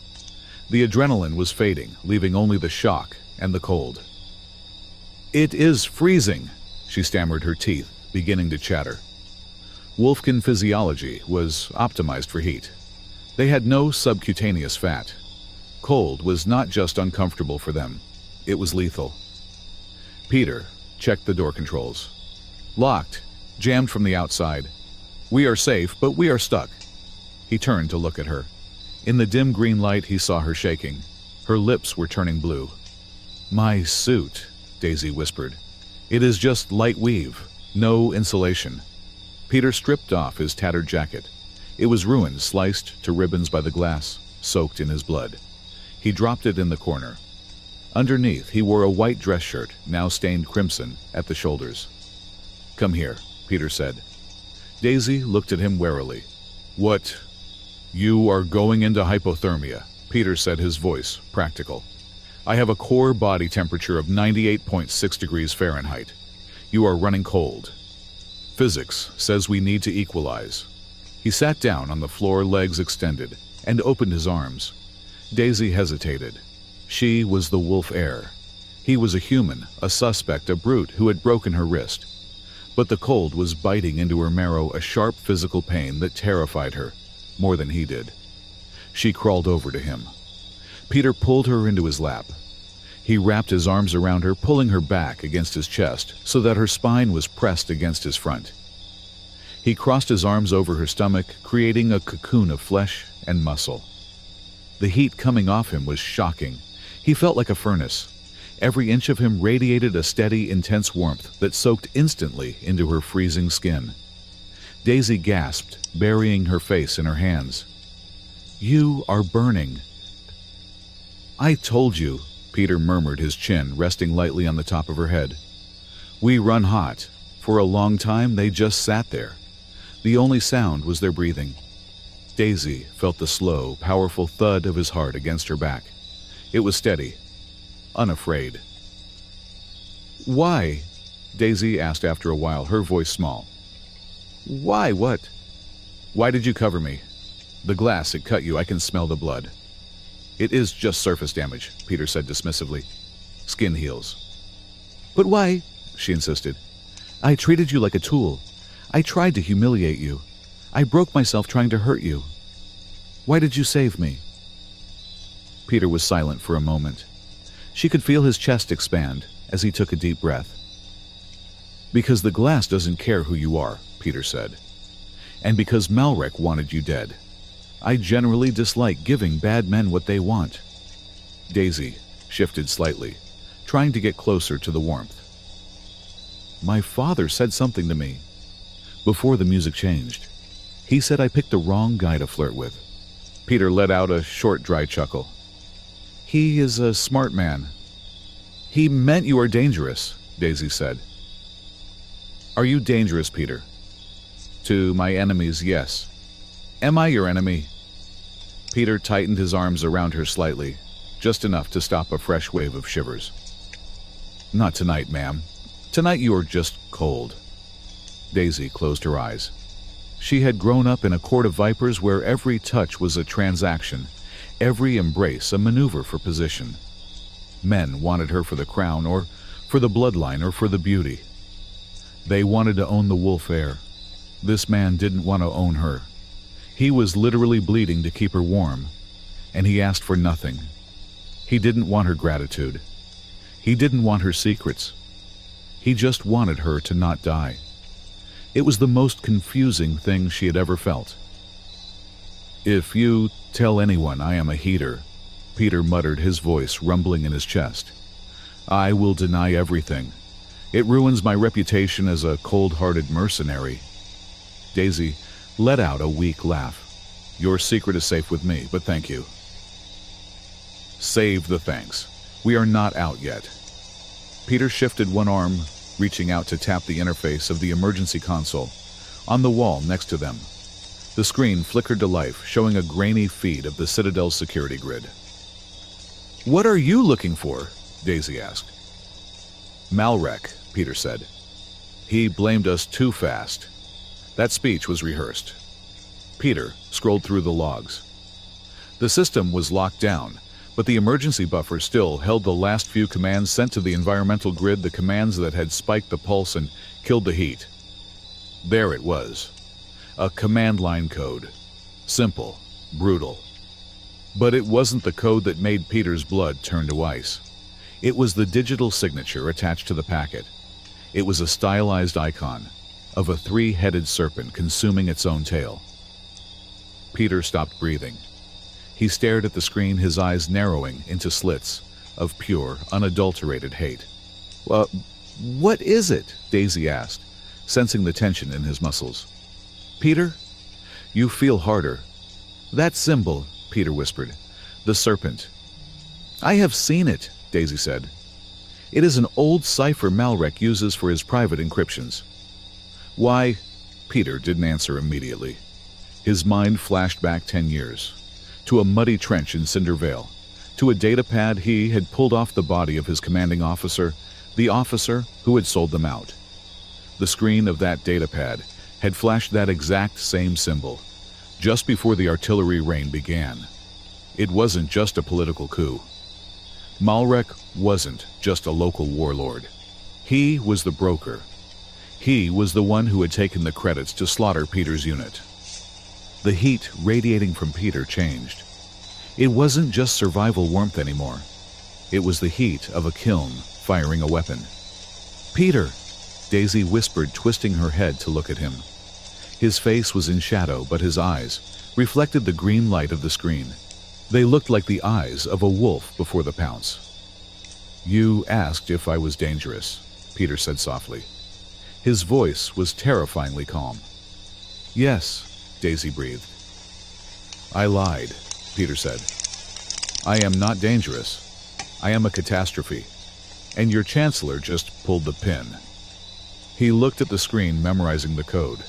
The adrenaline was fading, leaving only the shock and the cold. "It is freezing," she stammered, her teeth beginning to chatter. Wolfkin physiology was optimized for heat. They had no subcutaneous fat. Cold was not just uncomfortable for them, it was lethal. Peter checked the door controls. Locked, jammed from the outside. "We are safe, but we are stuck." He turned to look at her. In the dim green light, he saw her shaking. Her lips were turning blue. "My suit," Daisy whispered. "It is just light weave, no insulation." Peter stripped off his tattered jacket. It was ruined, sliced to ribbons by the glass, soaked in his blood. He dropped it in the corner. Underneath, he wore a white dress shirt, now stained crimson at the shoulders. "Come here," Peter said. Daisy looked at him warily. "What? You are going into hypothermia," Peter said, his voice practical. "I have a core body temperature of 98.6 degrees Fahrenheit. You are running cold. Physics says we need to equalize." He sat down on the floor, legs extended, and opened his arms. Daisy hesitated. She was the wolf heir. He was a human, a suspect, a brute who had broken her wrist. But the cold was biting into her marrow, a sharp physical pain that terrified her, more than he did. She crawled over to him. Peter pulled her into his lap. He wrapped his arms around her, pulling her back against his chest so that her spine was pressed against his front. He crossed his arms over her stomach, creating a cocoon of flesh and muscle. The heat coming off him was shocking. He felt like a furnace. Every inch of him radiated a steady, intense warmth that soaked instantly into her freezing skin. Daisy gasped, burying her face in her hands. "You are burning." "I told you," Peter murmured, his chin resting lightly on the top of her head. "We run hot." For a long time, they just sat there. The only sound was their breathing. Daisy felt the slow, powerful thud of his heart against her back. It was steady, unafraid. "Why?" Daisy asked after a while, her voice small. "Why what?" "Why did you cover me? The glass, it cut you. I can smell the blood." "It is just surface damage," Peter said dismissively. "Skin heals." "But why?" she insisted. "I treated you like a tool. I tried to humiliate you. I broke myself trying to hurt you. Why did you save me?" Peter was silent for a moment. She could feel his chest expand as he took a deep breath. "Because the glass doesn't care who you are," Peter said. "And because Malrek wanted you dead. I generally dislike giving bad men what they want." Daisy shifted slightly, trying to get closer to the warmth. "My father said something to me before the music changed. He said I picked the wrong guy to flirt with." Peter let out a short, dry chuckle. "He is a smart man." "He meant you are dangerous," Daisy said. "Are you dangerous, Peter?" "To my enemies, yes." "Am I your enemy?" Peter tightened his arms around her slightly, just enough to stop a fresh wave of shivers. "Not tonight, ma'am. Tonight you are just cold." Daisy closed her eyes. She had grown up in a court of vipers where every touch was a transaction, every embrace a maneuver for position. Men wanted her for the crown, or for the bloodline, or for the beauty. They wanted to own the wolf heir. This man didn't want to own her. He was literally bleeding to keep her warm, and he asked for nothing. He didn't want her gratitude. He didn't want her secrets. He just wanted her to not die. It was the most confusing thing she had ever felt. "If you tell anyone I am a heater," Peter muttered, his voice rumbling in his chest, "I will deny everything. It ruins my reputation as a cold-hearted mercenary." Daisy let out a weak laugh. "Your secret is safe with me, but thank you." "Save the thanks. We are not out yet." Peter shifted one arm, reaching out to tap the interface of the emergency console on the wall next to them. The screen flickered to life, showing a grainy feed of the Citadel's security grid. "What are you looking for?" Daisy asked. "Malrek," Peter said. He blamed us too fast. That speech was rehearsed. Peter scrolled through the logs. The system was locked down, but the emergency buffer still held the last few commands sent to the environmental grid, the commands that had spiked the pulse and killed the heat. There it was. A command line code. Simple, brutal. But it wasn't the code that made Peter's blood turn to ice. It was the digital signature attached to the packet. It was a stylized icon of a three-headed serpent consuming its own tail. Peter stopped breathing. He stared at the screen, his eyes narrowing into slits of pure, unadulterated hate. What is it? Daisy asked, sensing the tension in his muscles. Peter, you feel harder. That symbol, Peter whispered. The serpent. I have seen it, Daisy said. It is an old cipher Malrek uses for his private encryptions. Why? Peter didn't answer immediately. His mind flashed back 10 years, to a muddy trench in Cinder Vale, to a data pad he had pulled off the body of his commanding officer, the officer who had sold them out. The screen of that data pad had flashed that exact same symbol, just before the artillery rain began. It wasn't just a political coup. Malrek wasn't just a local warlord. He was the broker. He was the one who had taken the credits to slaughter Peter's unit. The heat radiating from Peter changed. It wasn't just survival warmth anymore. It was the heat of a kiln firing a weapon. Peter, Daisy whispered, twisting her head to look at him. His face was in shadow, but his eyes reflected the green light of the screen. They looked like the eyes of a wolf before the pounce. You asked if I was dangerous, Peter said softly. His voice was terrifyingly calm. Yes, Daisy breathed. I lied, Peter said. I am not dangerous. I am a catastrophe. And your chancellor just pulled the pin. He looked at the screen, memorizing the code.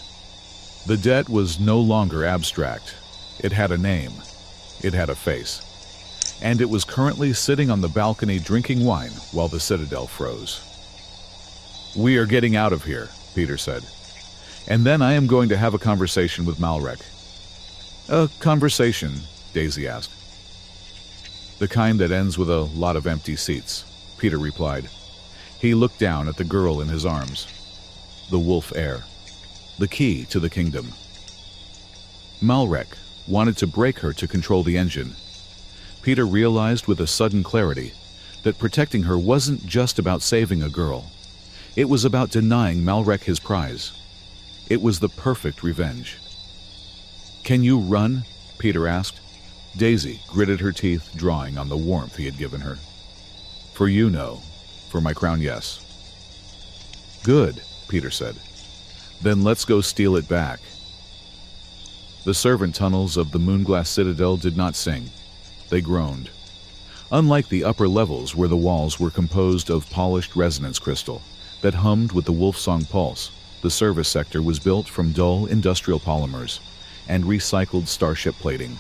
The debt was no longer abstract. It had a name. It had a face. And it was currently sitting on the balcony drinking wine while the Citadel froze. We are getting out of here, Peter said. And then I am going to have a conversation with Malrek. A conversation, Daisy asked. The kind that ends with a lot of empty seats, Peter replied. He looked down at the girl in his arms. The wolf heir. The key to the kingdom. Malrek wanted to break her to control the engine. Peter realized with a sudden clarity that protecting her wasn't just about saving a girl. It was about denying Malrek his prize. It was the perfect revenge. Can you run? Peter asked. Daisy gritted her teeth, drawing on the warmth he had given her. For you, no. For my crown, yes. Good, Peter said. Then let's go steal it back. The servant tunnels of the Moonglass Citadel did not sing. They groaned. Unlike the upper levels where the walls were composed of polished resonance crystal that hummed with the Wolfsong pulse, the service sector was built from dull industrial polymers and recycled starship plating.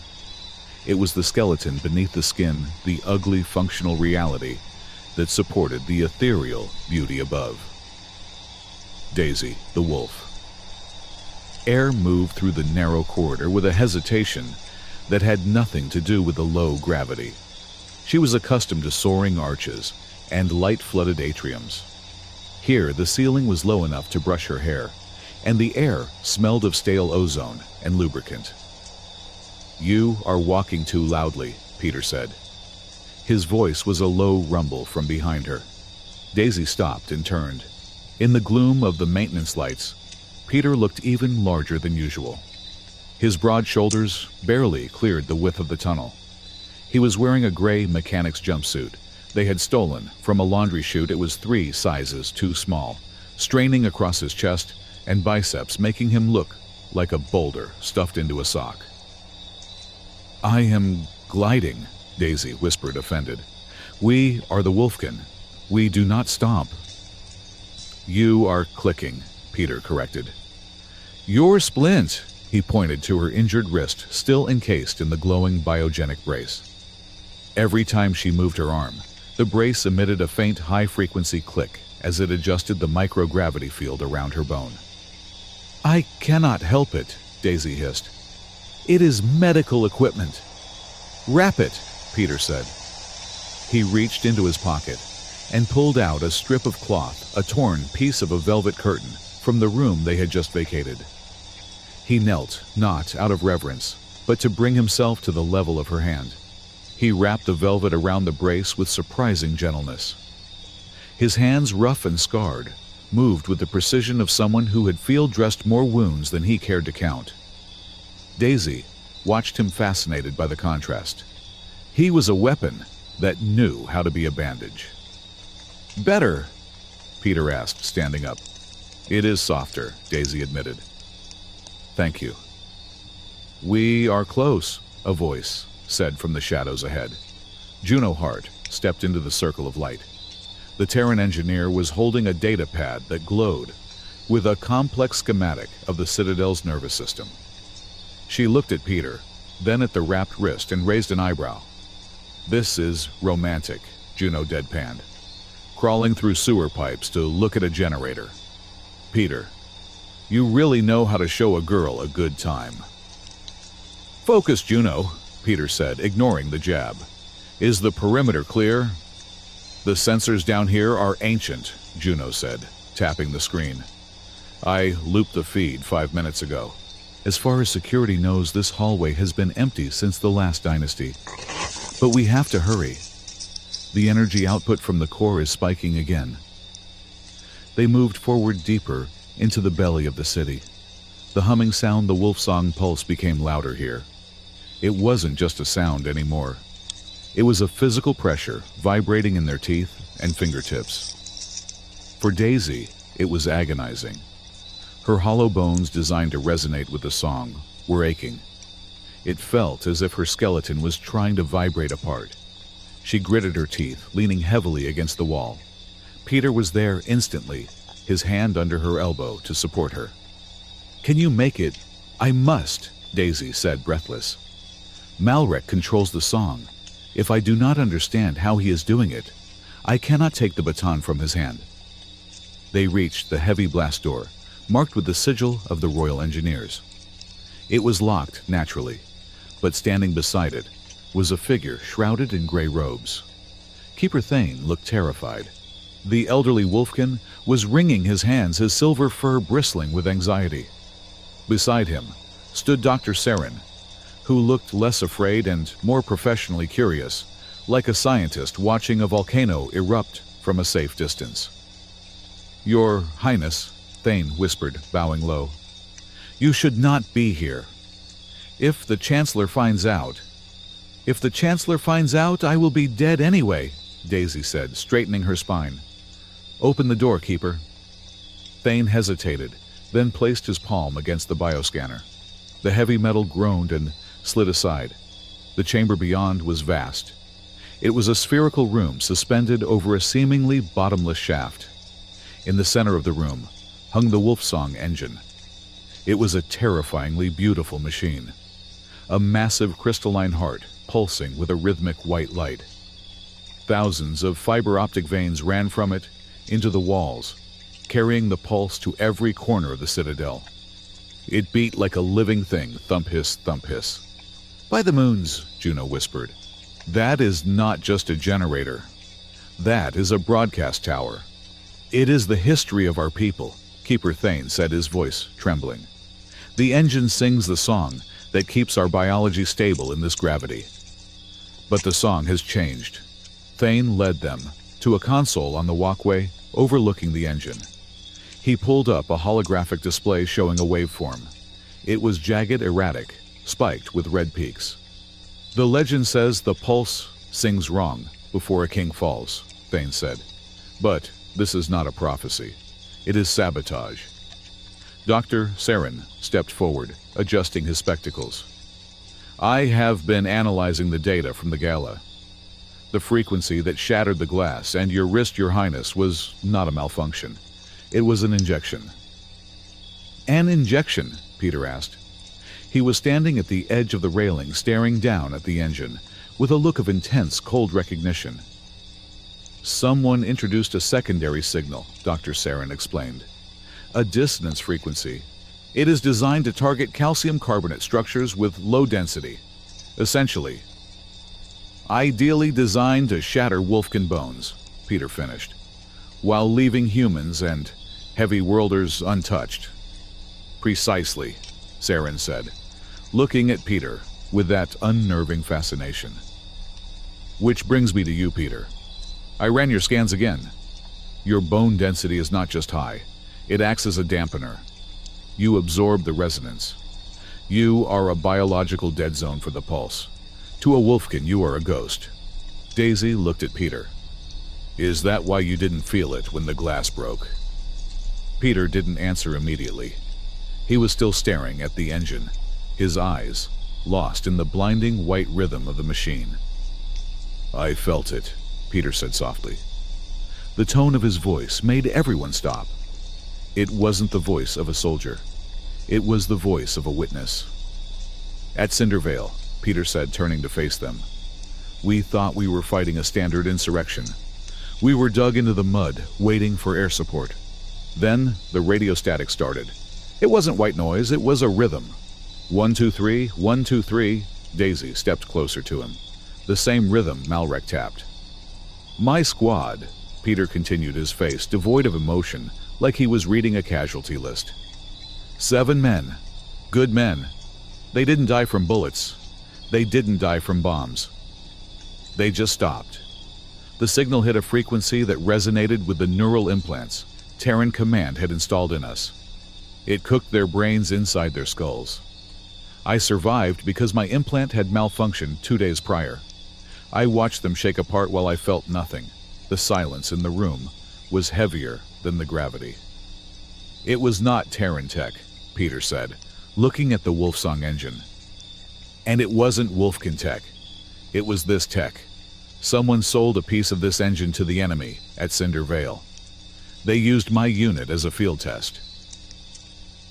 It was the skeleton beneath the skin, the ugly functional reality that supported the ethereal beauty above. Daisy, the wolf. Heir moved through the narrow corridor with a hesitation that had nothing to do with the low gravity. She was accustomed to soaring arches and light-flooded atriums. Here, the ceiling was low enough to brush her hair, and the air smelled of stale ozone and lubricant. You are walking too loudly, Peter said. His voice was a low rumble from behind her. Daisy stopped and turned. In the gloom of the maintenance lights, Peter looked even larger than usual. His broad shoulders barely cleared the width of the tunnel. He was wearing a gray mechanic's jumpsuit they had stolen from a laundry chute. It was 3 sizes too small, straining across his chest and biceps, making him look like a boulder stuffed into a sock. I am gliding, Daisy whispered, offended. We are the Wolfkin. We do not stomp. You are clicking, Peter corrected. Your splint, he pointed to her injured wrist, still encased in the glowing biogenic brace. Every time she moved her arm, the brace emitted a faint high-frequency click as it adjusted the microgravity field around her bone. "I cannot help it," Daisy hissed. "It is medical equipment." "Wrap it," Peter said. He reached into his pocket and pulled out a strip of cloth, a torn piece of a velvet curtain, from the room they had just vacated. He knelt, not out of reverence, but to bring himself to the level of her hand. He wrapped the velvet around the brace with surprising gentleness. His hands, rough and scarred, moved with the precision of someone who had field-dressed more wounds than he cared to count. Daisy watched him, fascinated by the contrast. He was a weapon that knew how to be a bandage. "Better?" Peter asked, standing up. "It is softer," Daisy admitted. "Thank you." "We are close," a voice said from the shadows ahead. Juno Hart stepped into the circle of light. The Terran engineer was holding a data pad that glowed with a complex schematic of the Citadel's nervous system. She looked at Peter, then at the wrapped wrist, and raised an eyebrow. "This is romantic," Juno deadpanned. "Crawling through sewer pipes to look at a generator. Peter, you really know how to show a girl a good time." "Focus, Juno," Peter said, ignoring the jab. "Is the perimeter clear?" "The sensors down here are ancient," Juno said, tapping the screen. "I looped the feed 5 minutes ago. As far as security knows, this hallway has been empty since the last dynasty. But we have to hurry. The energy output from the core is spiking again." They moved forward deeper into the belly of the city. The humming sound, the wolf-song pulse, became louder here. It wasn't just a sound anymore. It was a physical pressure vibrating in their teeth and fingertips. For Daisy, it was agonizing. Her hollow bones, designed to resonate with the song, were aching. It felt as if her skeleton was trying to vibrate apart. She gritted her teeth, leaning heavily against the wall. Peter was there instantly, his hand under her elbow to support her. "Can you make it?" "I must," Daisy said, breathless. "Malrek controls the song. If I do not understand how he is doing it, I cannot take the baton from his hand." They reached the heavy blast door, marked with the sigil of the Royal Engineers. It was locked, naturally, but standing beside it was a figure shrouded in gray robes. Keeper Thane looked terrified. The elderly wolfkin was wringing his hands, his silver fur bristling with anxiety. Beside him stood Dr. Saren, who looked less afraid and more professionally curious, like a scientist watching a volcano erupt from a safe distance. "Your Highness," Thane whispered, bowing low, "you should not be here. If the Chancellor finds out..." "If the Chancellor finds out, I will be dead anyway," Daisy said, straightening her spine. "Open the door, Keeper." Thane hesitated, then placed his palm against the bioscanner. The heavy metal groaned and slid aside. The chamber beyond was vast. It was a spherical room suspended over a seemingly bottomless shaft. In the center of the room hung the Wolfsong engine. It was a terrifyingly beautiful machine. A massive crystalline heart pulsing with a rhythmic white light. Thousands of fiber optic veins ran from it into the walls, carrying the pulse to every corner of the Citadel. It beat like a living thing, thump hiss, thump hiss. "By the moons," Juno whispered. "That is not just a generator. That is a broadcast tower. It is the history of our people," Keeper Thane said, his voice trembling. "The engine sings the song that keeps our biology stable in this gravity." But the song has changed. Thane led them to a console on the walkway overlooking the engine. He pulled up a holographic display showing a waveform. It was jagged, erratic, spiked with red peaks. "The legend says the pulse sings wrong before a king falls," Thane said. "But this is not a prophecy. It is sabotage." Dr. Saren stepped forward, adjusting his spectacles. "I have been analyzing the data from the gala. The frequency that shattered the glass and your wrist, Your Highness, was not a malfunction. It was an injection." "An injection?" Peter asked. He was standing at the edge of the railing, staring down at the engine, with a look of intense, cold recognition. Someone introduced a secondary signal, Dr. Saren explained. A dissonance frequency. It is designed to target calcium carbonate structures with low density. Essentially, ideally designed to shatter Wolfkin bones, Peter finished, while leaving humans and heavy worlders untouched. Precisely, Saren said, looking at Peter with that unnerving fascination. Which brings me to you, Peter. I ran your scans again. Your bone density is not just high, it acts as a dampener. You absorb the resonance. You are a biological dead zone for the pulse. To a Wolfkin, you are a ghost. Daisy looked at Peter. Is that why you didn't feel it when the glass broke? Peter didn't answer immediately. He was still staring at the engine, his eyes lost in the blinding white rhythm of the machine. I felt it, Peter said softly. The tone of his voice made everyone stop. It wasn't the voice of a soldier. It was the voice of a witness. At Cindervale, Peter said, turning to face them, we thought we were fighting a standard insurrection. We were dug into the mud, waiting for air support. Then the radio static started. It wasn't white noise, it was a rhythm. 1, 2, 3, 1, 2, 3. Daisy stepped closer to him. The same rhythm Malrek tapped. My squad, Peter continued, his face devoid of emotion, like he was reading a casualty list. 7 men. Good men. They didn't die from bullets. They didn't die from bombs. They just stopped. The signal hit a frequency that resonated with the neural implants Terran Command had installed in us. It cooked their brains inside their skulls. I survived because my implant had malfunctioned 2 days prior. I watched them shake apart while I felt nothing. The silence in the room was heavier than the gravity. It was not Terran tech, Peter said, looking at the Wolfsong engine. And it wasn't Wolfkin tech. It was this tech. Someone sold a piece of this engine to the enemy at Cinder Vale. They used my unit as a field test.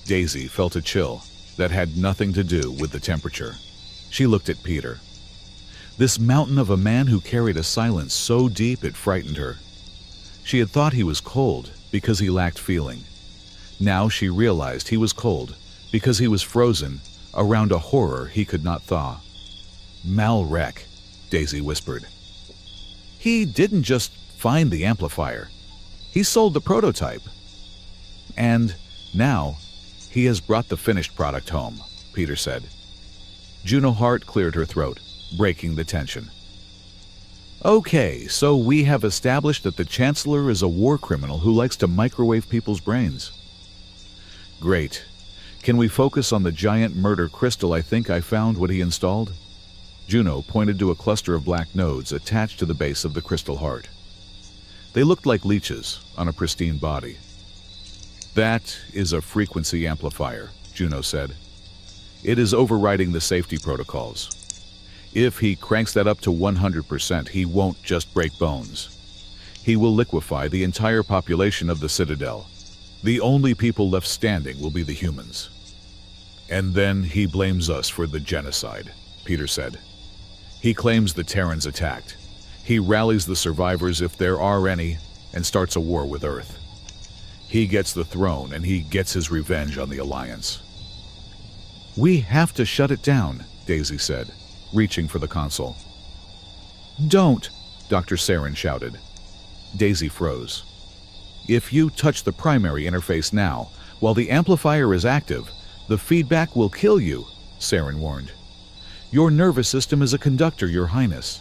Daisy felt a chill that had nothing to do with the temperature. She looked at Peter. This mountain of a man who carried a silence so deep it frightened her. She had thought he was cold because he lacked feeling. Now she realized he was cold because he was frozen around a horror he could not thaw. Malrek, Daisy whispered. He didn't just find the amplifier. He sold the prototype. And now he has brought the finished product home, Peter said. Juno Hart cleared her throat, breaking the tension. Okay, so we have established that the Chancellor is a war criminal who likes to microwave people's brains. Great. Can we focus on the giant murder crystal I think I found what he installed? Juno pointed to a cluster of black nodes attached to the base of the crystal heart. They looked like leeches on a pristine body. That is a frequency amplifier, Juno said. It is overriding the safety protocols. If he cranks that up to 100%, he won't just break bones. He will liquefy the entire population of the Citadel. The only people left standing will be the humans. And then he blames us for the genocide, Peter said. He claims the Terrans attacked. He rallies the survivors, if there are any, and starts a war with Earth. He gets the throne, and he gets his revenge on the Alliance. We have to shut it down, Daisy said, reaching for the console. Don't, Dr. Saren shouted. Daisy froze. If you touch the primary interface now, while the amplifier is active, the feedback will kill you, Saren warned. Your nervous system is a conductor, Your Highness.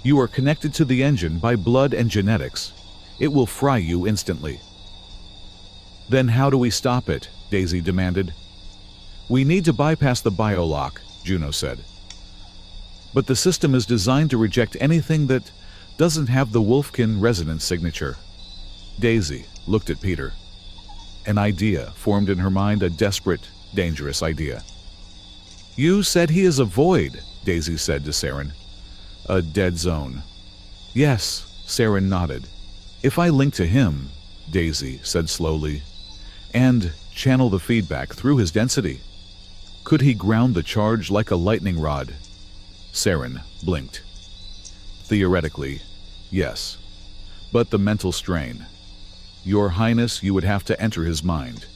You are connected to the engine by blood and genetics. It will fry you instantly. Then how do we stop it? Daisy demanded. We need to bypass the biolock, Juno said. But the system is designed to reject anything that doesn't have the Wolfkin resonance signature. Daisy looked at Peter. An idea formed in her mind, a desperate, dangerous idea. You said he is a void, Daisy said to Saren. A dead zone. Yes, Saren nodded. If I link to him, Daisy said slowly, and channel the feedback through his density, could he ground the charge like a lightning rod? Saren blinked. Theoretically, yes. But the mental strain. Your Highness, you would have to enter his mind.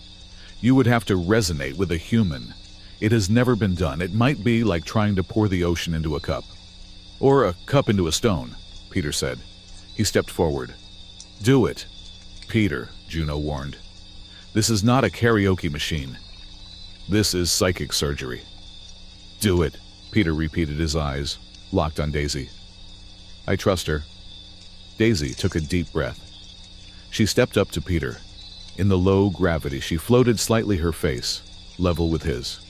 You would have to resonate with a human. It has never been done. It might be like trying to pour the ocean into a cup. Or a cup into a stone, Peter said. He stepped forward. Do it, Peter, Juno warned. This is not a karaoke machine. This is psychic surgery. Do it, Peter repeated, his eyes locked on Daisy. I trust her. Daisy took a deep breath. She stepped up to Peter. In the low gravity, she floated slightly, her face level with his.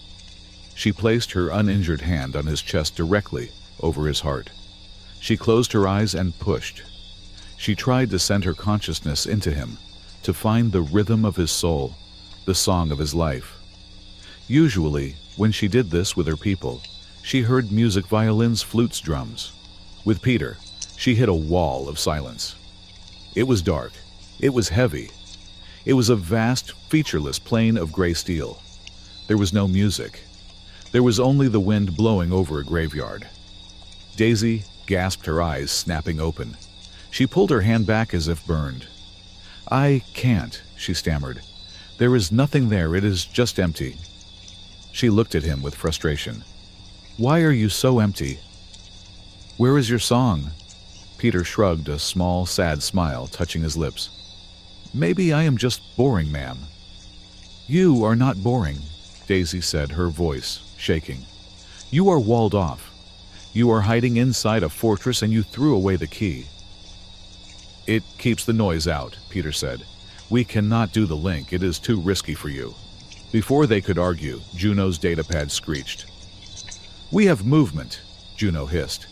She placed her uninjured hand on his chest directly over his heart. She closed her eyes and pushed. She tried to send her consciousness into him, to find the rhythm of his soul, the song of his life. Usually, when she did this with her people, she heard music, violins, flutes, drums. With Peter, she hit a wall of silence. It was dark. It was heavy. It was a vast, featureless plain of gray steel. There was no music. There was only the wind blowing over a graveyard. Daisy gasped, her eyes snapping open. She pulled her hand back as if burned. I can't, she stammered. There is nothing there. It is just empty. She looked at him with frustration. Why are you so empty? Where is your song? Peter shrugged, a small, sad smile touching his lips. Maybe I am just boring, ma'am. You are not boring, Daisy said, her voice shaking. You are walled off. You are hiding inside a fortress and you threw away the key. It keeps the noise out, Peter said. We cannot do the link. It is too risky for you. Before they could argue, Juno's datapad screeched. We have movement, Juno hissed.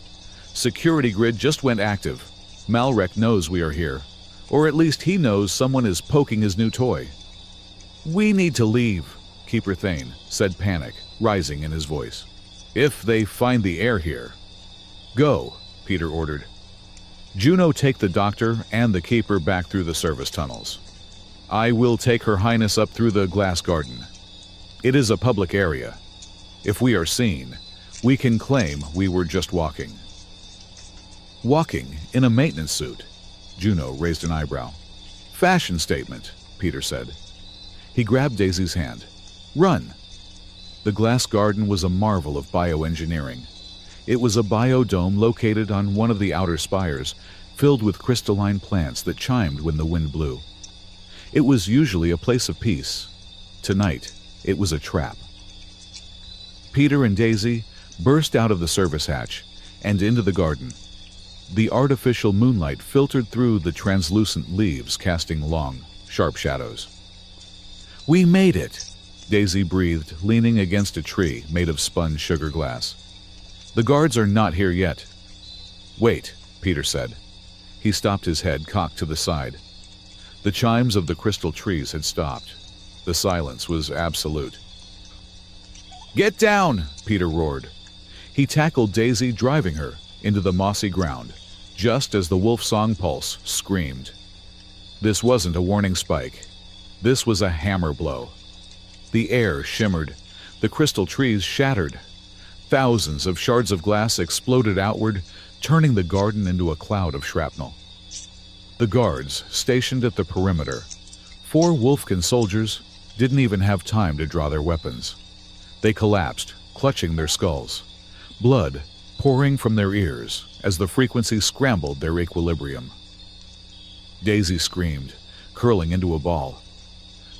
Security grid just went active. Malrek knows we are here. Or at least he knows someone is poking his new toy. We need to leave, Keeper Thane said, panic rising in his voice. If they find the Heir here. Go, Peter ordered. Juno, take the doctor and the Keeper back through the service tunnels. I will take Her Highness up through the glass garden. It is a public area. If we are seen, we can claim we were just walking. Walking in a maintenance suit? Juno raised an eyebrow. Fashion statement, Peter said. He grabbed Daisy's hand. Run! The glass garden was a marvel of bioengineering. It was a biodome located on one of the outer spires, filled with crystalline plants that chimed when the wind blew. It was usually a place of peace. Tonight, it was a trap. Peter and Daisy burst out of the service hatch and into the garden. The artificial moonlight filtered through the translucent leaves, casting long, sharp shadows. We made it, Daisy breathed, leaning against a tree made of spun sugar glass. The guards are not here yet. Wait, Peter said. He stopped, his head cocked to the side. The chimes of the crystal trees had stopped. The silence was absolute. Get down, Peter roared. He tackled Daisy, driving her into the mossy ground, just as the wolf song pulse screamed. This wasn't a warning spike. This was a hammer blow. The air shimmered. The crystal trees shattered. Thousands of shards of glass exploded outward, turning the garden into a cloud of shrapnel. The guards, stationed at the perimeter, 4 Wolfkin soldiers, didn't even have time to draw their weapons. They collapsed, clutching their skulls, blood pouring from their ears as the frequency scrambled their equilibrium. Daisy screamed, curling into a ball.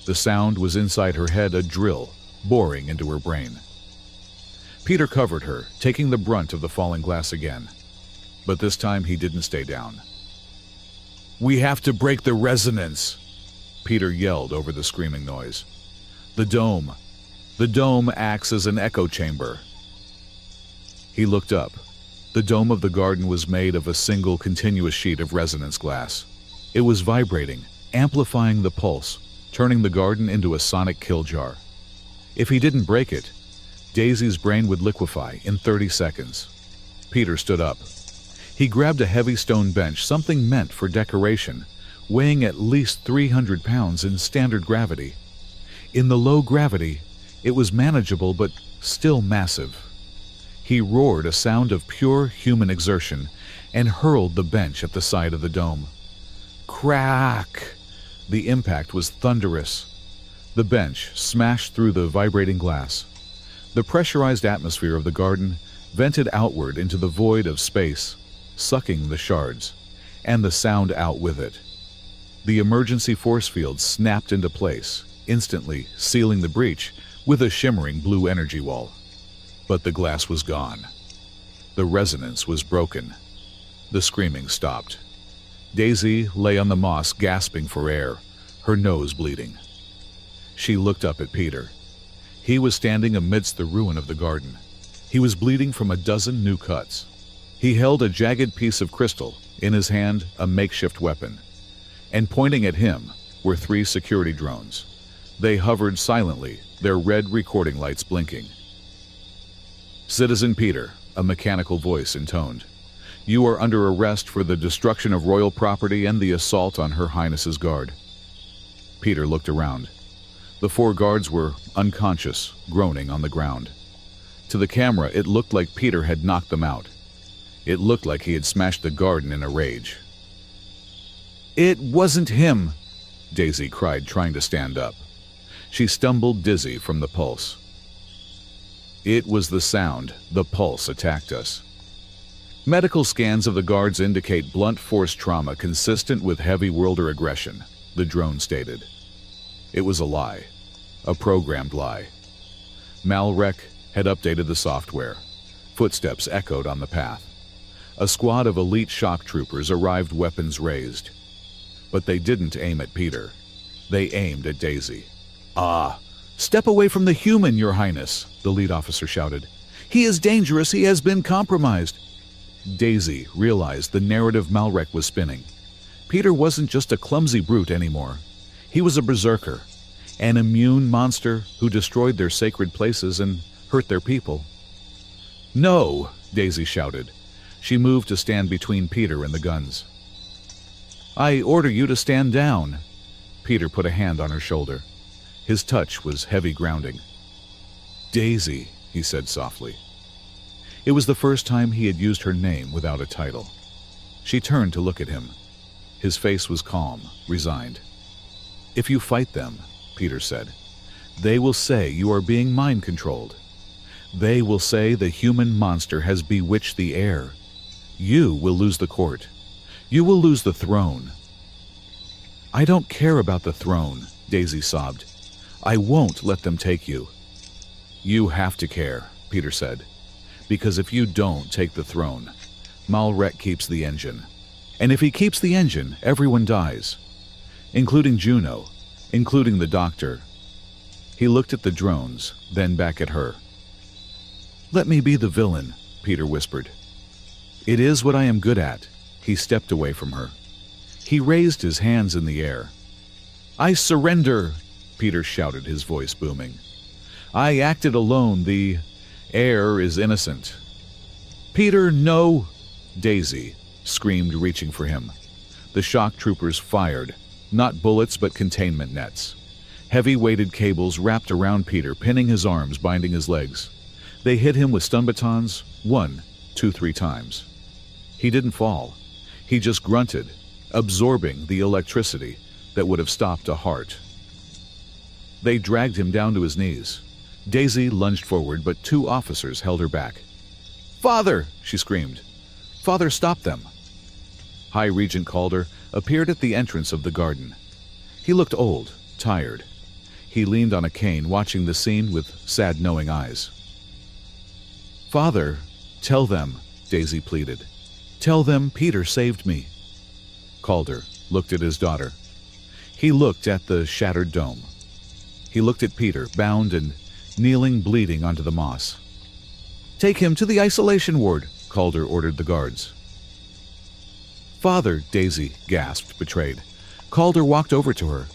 The sound was inside her head, a drill boring into her brain. Peter covered her, taking the brunt of the falling glass again. But this time he didn't stay down. We have to break the resonance, Peter yelled over the screaming noise. The dome acts as an echo chamber. He looked up. The dome of the garden was made of a single continuous sheet of resonance glass. It was vibrating, amplifying the pulse, turning the garden into a sonic kill jar. If he didn't break it, Daisy's brain would liquefy in 30 seconds. Peter stood up. He grabbed a heavy stone bench, something meant for decoration, weighing at least 300 pounds in standard gravity. In the low gravity, it was manageable but still massive. He roared, a sound of pure human exertion, and hurled the bench at the side of the dome. Crack! The impact was thunderous. The bench smashed through the vibrating glass. The pressurized atmosphere of the garden vented outward into the void of space, sucking the shards, and the sound out with it. The emergency force field snapped into place, instantly sealing the breach with a shimmering blue energy wall. But the glass was gone. The resonance was broken. The screaming stopped. Daisy lay on the moss gasping for air, her nose bleeding. She looked up at Peter. He was standing amidst the ruin of the garden. He was bleeding from a dozen new cuts. He held a jagged piece of crystal, in his hand a makeshift weapon. And pointing at him were 3 security drones. They hovered silently, their red recording lights blinking. "Citizen Peter," a mechanical voice intoned, "you are under arrest for the destruction of royal property and the assault on Her Highness's guard." Peter looked around. The 4 guards were unconscious, groaning on the ground. To the camera, it looked like Peter had knocked them out. It looked like he had smashed the garden in a rage. "It wasn't him!" Daisy cried, trying to stand up. She stumbled dizzy from the pulse. "It was the sound. The pulse attacked us." Medical scans of the guards indicate blunt force trauma consistent with heavy worlder aggression, the drone stated. It was a lie. A programmed lie. Malrec had updated the software. Footsteps echoed on the path. A squad of elite shock troopers arrived, weapons raised. But they didn't aim at Peter. They aimed at Daisy. "Ah! Step away from the human, Your Highness," the lead officer shouted. "He is dangerous. He has been compromised." Daisy realized the narrative Malrec was spinning. Peter wasn't just a clumsy brute anymore. He was a berserker, an immune monster who destroyed their sacred places and hurt their people. "No!" Daisy shouted. She moved to stand between Peter and the guns. "I order you to stand down." Peter put a hand on her shoulder. His touch was heavy grounding. "Daisy," he said softly. It was the first time he had used her name without a title. She turned to look at him. His face was calm, resigned. "If you fight them," Peter said, "they will say you are being mind-controlled. They will say the human monster has bewitched the heir. You will lose the court. You will lose the throne." "I don't care about the throne," Daisy sobbed. "I won't let them take you." "You have to care," Peter said, "because if you don't take the throne, Malrec keeps the engine. And if he keeps the engine, everyone dies, including Juno, including the doctor." He looked at the drones, then back at her. "Let me be the villain," Peter whispered. "It is what I am good at." He stepped away from her. He raised his hands in the air. "I surrender," Peter shouted, his voice booming. "I acted alone. The heir is innocent." "Peter, no!" Daisy screamed, reaching for him. The shock troopers fired, not bullets but containment nets. Heavy-weighted cables wrapped around Peter, pinning his arms, binding his legs. They hit him with stun batons 1, 2, 3 times. He didn't fall. He just grunted, absorbing the electricity that would have stopped a heart. They dragged him down to his knees. Daisy lunged forward, but 2 officers held her back. "Father!" she screamed. "Father, stop them!" High Regent Calder appeared at the entrance of the garden. He looked old, tired. He leaned on a cane, watching the scene with sad, knowing eyes. "Father, tell them," Daisy pleaded. "Tell them Peter saved me." Calder looked at his daughter. He looked at the shattered dome. He looked at Peter, bound and kneeling, bleeding onto the moss. "Take him to the isolation ward," Calder ordered the guards. "Father," Daisy gasped, betrayed. Calder walked over to her.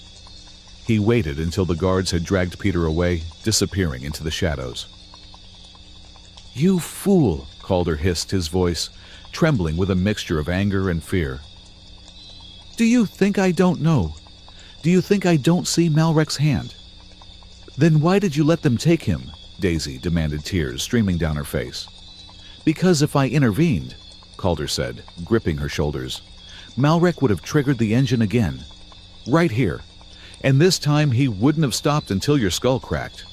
He waited until the guards had dragged Peter away, disappearing into the shadows. "You fool," Calder hissed, his voice trembling with a mixture of anger and fear. "Do you think I don't know? Do you think I don't see Malrec's hand? Then why did you let them take him?" Daisy demanded, tears streaming down her face. "Because if I intervened," Calder said, gripping her shoulders, Malrek would have triggered the engine again. Right here. And this time he wouldn't have stopped until your skull cracked.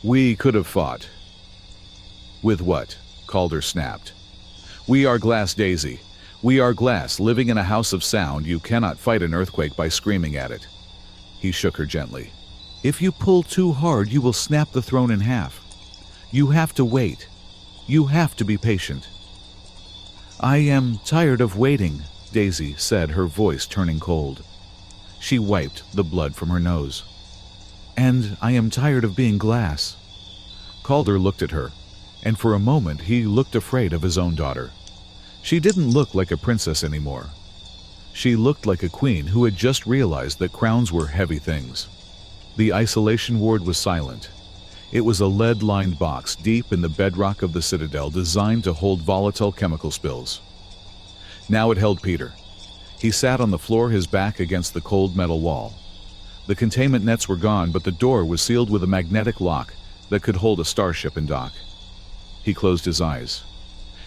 We could have fought. With what? Calder snapped. We are glass, Daisy. We are glass, living in a house of sound. You cannot fight an earthquake by screaming at it. He shook her gently. If you pull too hard, you will snap the throne in half. You have to wait. You have to be patient. I am tired of waiting, Daisy said, her voice turning cold. She wiped the blood from her nose. And I am tired of being glass. Calder looked at her, and for a moment he looked afraid of his own daughter. She didn't look like a princess anymore. She looked like a queen who had just realized that crowns were heavy things. The isolation ward was silent. It was a lead-lined box deep in the bedrock of the citadel designed to hold volatile chemical spills. Now it held Peter. He sat on the floor, his back against the cold metal wall. The containment nets were gone, but the door was sealed with a magnetic lock that could hold a starship in dock. He closed his eyes.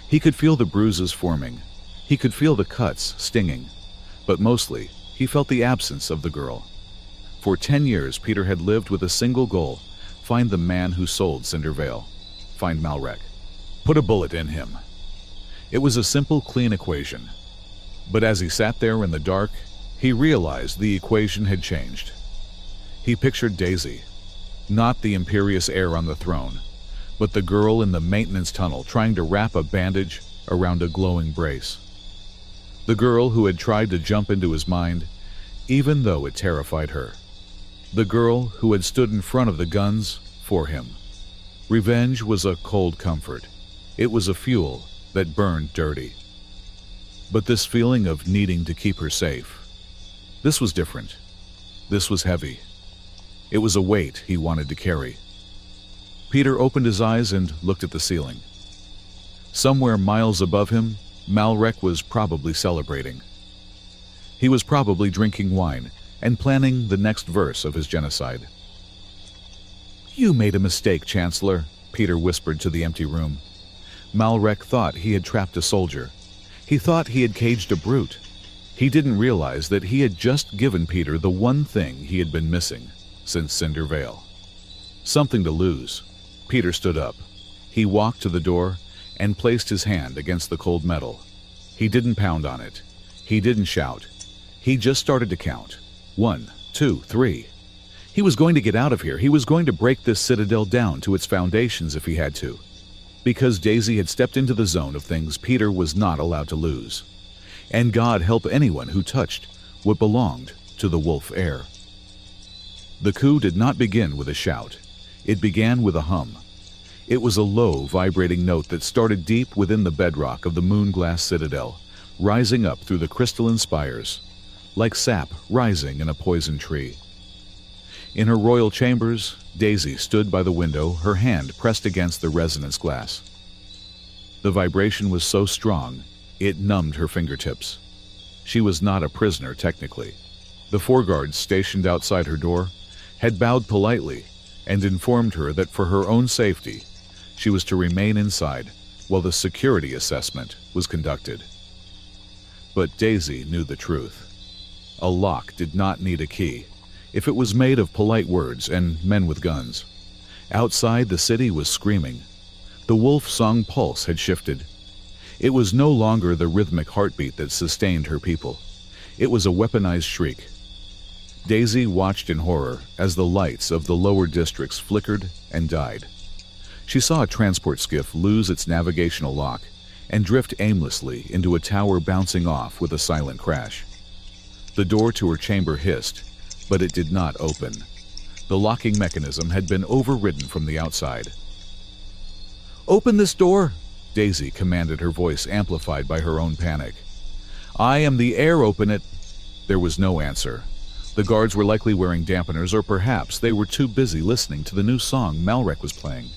He could feel the bruises forming. He could feel the cuts stinging. But mostly, he felt the absence of the girl. For 10 years, Peter had lived with a single goal: find the man who sold Cindervale. Find Malrek. Put a bullet in him. It was a simple, clean equation. But as he sat there in the dark, he realized the equation had changed. He pictured Daisy, not the imperious heir on the throne, but the girl in the maintenance tunnel trying to wrap a bandage around a glowing brace. The girl who had tried to jump into his mind, even though it terrified her. The girl who had stood in front of the guns for him. Revenge was a cold comfort. It was a fuel that burned dirty. But this feeling of needing to keep her safe, this was different. This was heavy. It was a weight he wanted to carry. Peter opened his eyes and looked at the ceiling. Somewhere miles above him, Malrek was probably celebrating. He was probably drinking wine and planning the next verse of his genocide. You made a mistake, Chancellor, Peter whispered to the empty room. Malrek thought he had trapped a soldier. He thought he had caged a brute. He didn't realize that he had just given Peter the one thing he had been missing since Cindervale. Something to lose. Peter stood up. He walked to the door and placed his hand against the cold metal. He didn't pound on it. He didn't shout. He just started to count. 1, 2, 3. He was going to get out of here. He was going to break this citadel down to its foundations if he had to. Because Daisy had stepped into the zone of things Peter was not allowed to lose. And God help anyone who touched what belonged to the wolf heir. The coup did not begin with a shout. It began with a hum. It was a low, vibrating note that started deep within the bedrock of the moon-glass citadel, rising up through the crystalline spires, like sap rising in a poison tree. In her royal chambers, Daisy stood by the window, her hand pressed against the resonance glass. The vibration was so strong, it numbed her fingertips. She was not a prisoner, technically. The 4 guards stationed outside her door had bowed politely and informed her that for her own safety, she was to remain inside while the security assessment was conducted. But Daisy knew the truth. A lock did not need a key if it was made of polite words and men with guns. Outside, the city was screaming. The wolf song pulse had shifted. It was no longer the rhythmic heartbeat that sustained her people. It was a weaponized shriek. Daisy watched in horror as the lights of the lower districts flickered and died. She saw a transport skiff lose its navigational lock and drift aimlessly into a tower, bouncing off with a silent crash. The door to her chamber hissed, but it did not open. The locking mechanism had been overridden from the outside. "Open this door," Daisy commanded, her voice amplified by her own panic. "I am the heir, open it." There was no answer. The guards were likely wearing dampeners, or perhaps they were too busy listening to the new song Malrek was playing.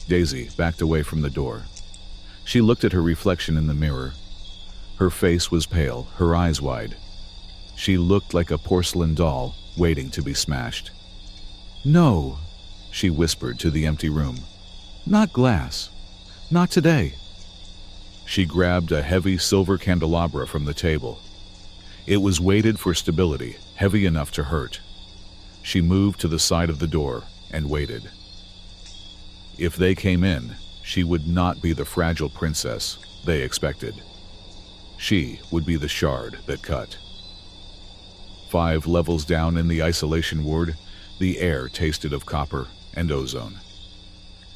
Daisy backed away from the door. She looked at her reflection in the mirror. Her face was pale, her eyes wide. She looked like a porcelain doll waiting to be smashed. "No," she whispered to the empty room. "Not glass. Not today." She grabbed a heavy silver candelabra from the table. It was weighted for stability, heavy enough to hurt. She moved to the side of the door and waited. If they came in, she would not be the fragile princess they expected. She would be the shard that cut. 5 levels down in the isolation ward, the air tasted of copper and ozone.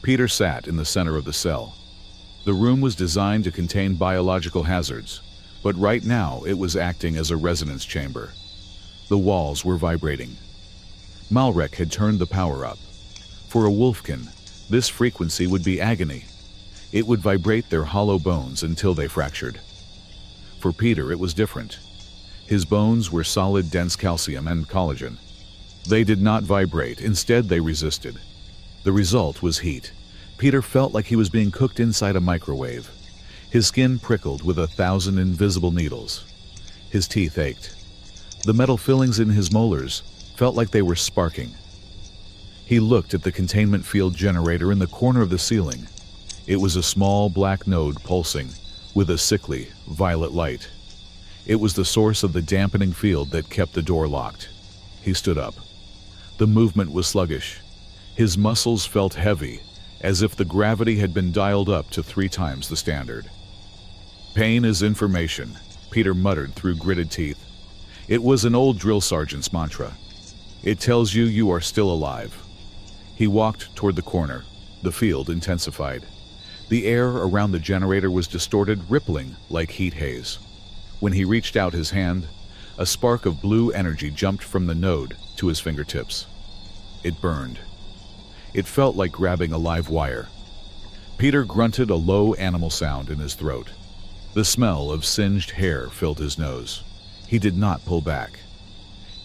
Peter sat in the center of the cell. The room was designed to contain biological hazards, but right now it was acting as a resonance chamber. The walls were vibrating. Malrek had turned the power up. For a wolfkin, this frequency would be agony. It would vibrate their hollow bones until they fractured. For Peter, it was different. His bones were solid, dense calcium and collagen. They did not vibrate, instead they resisted. The result was heat. Peter felt like he was being cooked inside a microwave. His skin prickled with 1,000 invisible needles. His teeth ached. The metal fillings in his molars felt like they were sparking. He looked at the containment field generator in the corner of the ceiling. It was a small black node pulsing with a sickly violet light. It was the source of the dampening field that kept the door locked. He stood up. The movement was sluggish. His muscles felt heavy, as if the gravity had been dialed up to 3 times the standard. "Pain is information," Peter muttered through gritted teeth. It was an old drill sergeant's mantra. It tells you you are still alive. He walked toward the corner. The field intensified. The air around the generator was distorted, rippling like heat haze. When he reached out his hand, a spark of blue energy jumped from the node to his fingertips. It burned. It felt like grabbing a live wire. Peter grunted a low animal sound in his throat. The smell of singed hair filled his nose. He did not pull back.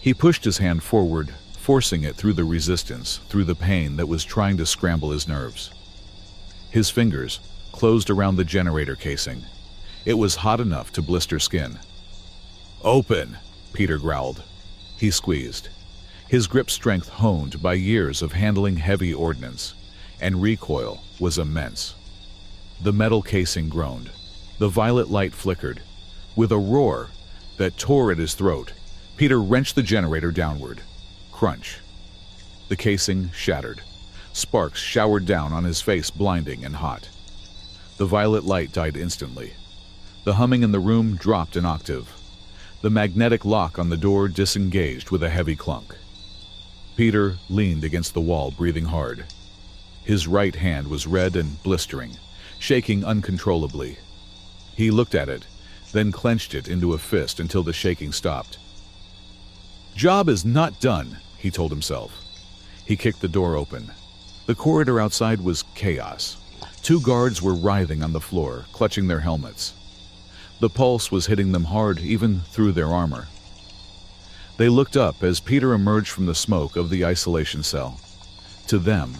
He pushed his hand forward, forcing it through the resistance, through the pain that was trying to scramble his nerves. His fingers closed around the generator casing. It was hot enough to blister skin. "Open," Peter growled. He squeezed. His grip strength honed by years of handling heavy ordnance, and recoil was immense. The metal casing groaned. The violet light flickered. With a roar that tore at his throat, Peter wrenched the generator downward. Crunch. The casing shattered. Sparks showered down on his face, blinding and hot. The violet light died instantly. The humming in the room dropped an octave. The magnetic lock on the door disengaged with a heavy clunk. Peter leaned against the wall, breathing hard. His right hand was red and blistering, shaking uncontrollably. He looked at it, then clenched it into a fist until the shaking stopped. "Job is not done," he told himself. He kicked the door open. The corridor outside was chaos. 2 guards were writhing on the floor, clutching their helmets. The pulse was hitting them hard, even through their armor. They looked up as Peter emerged from the smoke of the isolation cell. To them,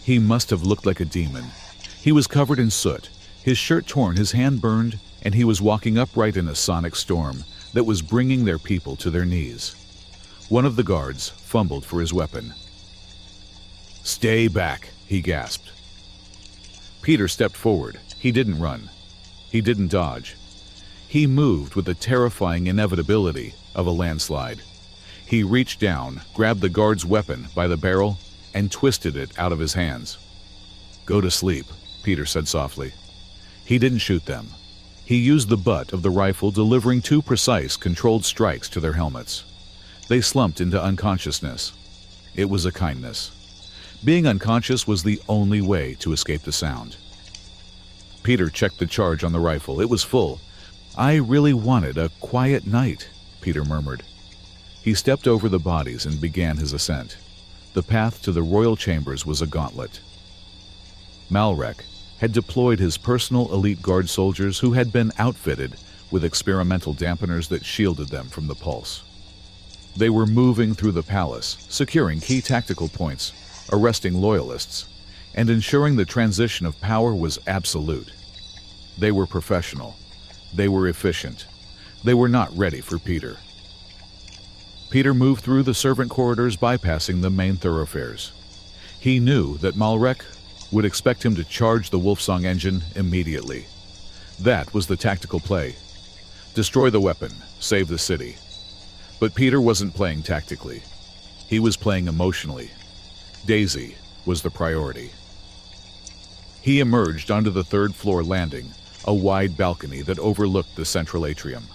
he must have looked like a demon. He was covered in soot, his shirt torn, his hand burned, and he was walking upright in a sonic storm that was bringing their people to their knees. One of the guards fumbled for his weapon. "Stay back," he gasped. Peter stepped forward. He didn't run. He didn't dodge. He moved with the terrifying inevitability of a landslide. He reached down, grabbed the guard's weapon by the barrel, and twisted it out of his hands. "Go to sleep," Peter said softly. He didn't shoot them. He used the butt of the rifle, delivering 2 precise, controlled strikes to their helmets. They slumped into unconsciousness. It was a kindness. Being unconscious was the only way to escape the sound. Peter checked the charge on the rifle. It was full. "I really wanted a quiet night," Peter murmured. He stepped over the bodies and began his ascent. The path to the royal chambers was a gauntlet. Malrek had deployed his personal elite guard soldiers who had been outfitted with experimental dampeners that shielded them from the pulse. They were moving through the palace, securing key tactical points, arresting loyalists, and ensuring the transition of power was absolute. They were professional. They were efficient. They were not ready for Peter. Peter moved through the servant corridors, bypassing the main thoroughfares. He knew that Malrek would expect him to charge the Wolfsong engine immediately. That was the tactical play. Destroy the weapon, save the city. But Peter wasn't playing tactically. He was playing emotionally. Daisy was the priority. He emerged onto the third-floor landing, a wide balcony that overlooked the central atrium.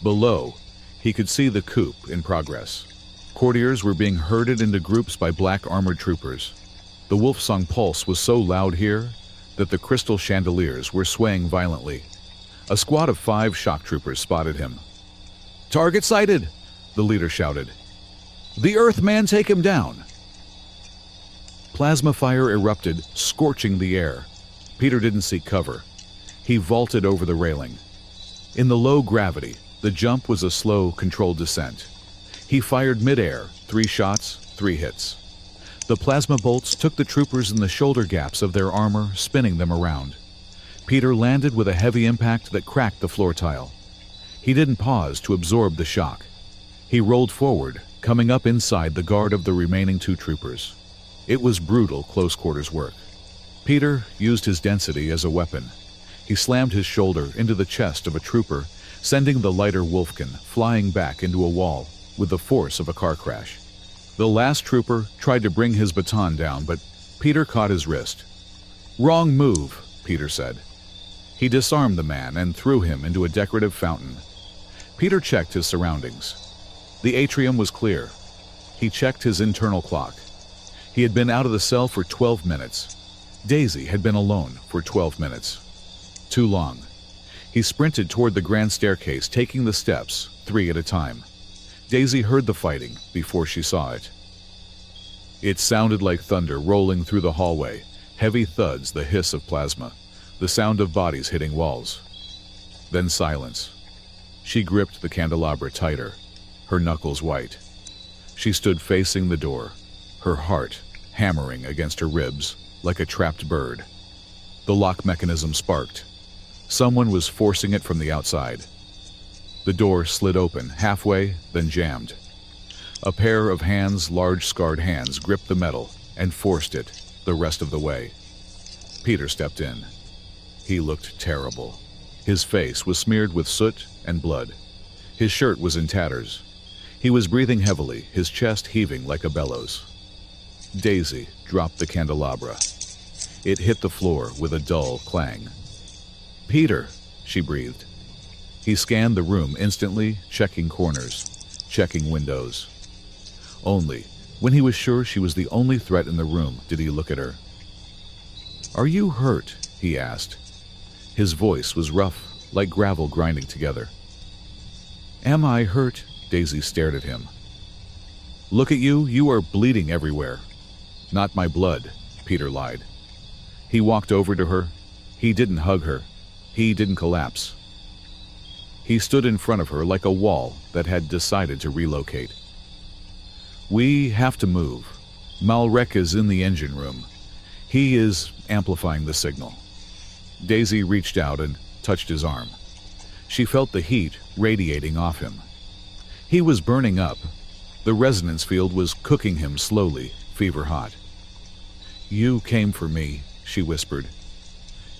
Below, he could see the coup in progress. Courtiers were being herded into groups by black armored troopers. The Wolfsong pulse was so loud here that the crystal chandeliers were swaying violently. A squad of 5 shock troopers spotted him. "Target sighted!" the leader shouted. "The Earthman, take him down!" Plasma fire erupted, scorching the air. Peter didn't seek cover. He vaulted over the railing. In the low gravity, the jump was a slow, controlled descent. He fired mid-air, 3 shots, 3 hits. The plasma bolts took the troopers in the shoulder gaps of their armor, spinning them around. Peter landed with a heavy impact that cracked the floor tile. He didn't pause to absorb the shock. He rolled forward, coming up inside the guard of the remaining 2 troopers. It was brutal close-quarters work. Peter used his density as a weapon. He slammed his shoulder into the chest of a trooper, sending the lighter Wolfkin flying back into a wall with the force of a car crash. The last trooper tried to bring his baton down, but Peter caught his wrist. "Wrong move," Peter said. He disarmed the man and threw him into a decorative fountain. Peter checked his surroundings. The atrium was clear. He checked his internal clock. He had been out of the cell for 12 minutes. Daisy had been alone for 12 minutes. Too long. He sprinted toward the grand staircase, taking the steps, 3 at a time. Daisy heard the fighting before she saw it. It sounded like thunder rolling through the hallway, heavy thuds, the hiss of plasma, the sound of bodies hitting walls. Then silence. She gripped the candelabra tighter, her knuckles white. She stood facing the door, her heart hammering against her ribs like a trapped bird. The lock mechanism sparked. Someone was forcing it from the outside. The door slid open, halfway, then jammed. A pair of hands, large scarred hands, gripped the metal and forced it the rest of the way. Peter stepped in. He looked terrible. His face was smeared with soot and blood. His shirt was in tatters. He was breathing heavily, his chest heaving like a bellows. Daisy dropped the candelabra. It hit the floor with a dull clang. "Peter," she breathed. He scanned the room instantly, checking corners, checking windows. Only when he was sure she was the only threat in the room did he look at her. "Are you hurt?" he asked. His voice was rough, like gravel grinding together. "Am I hurt?" Daisy stared at him. "Look at you, you are bleeding everywhere." "Not my blood," Peter lied. He walked over to her. He didn't hug her. He didn't collapse. He stood in front of her like a wall that had decided to relocate. "We have to move. Malrek is in the engine room. He is amplifying the signal." Daisy reached out and touched his arm. She felt the heat radiating off him. He was burning up. The resonance field was cooking him slowly, fever hot. "You came for me," she whispered.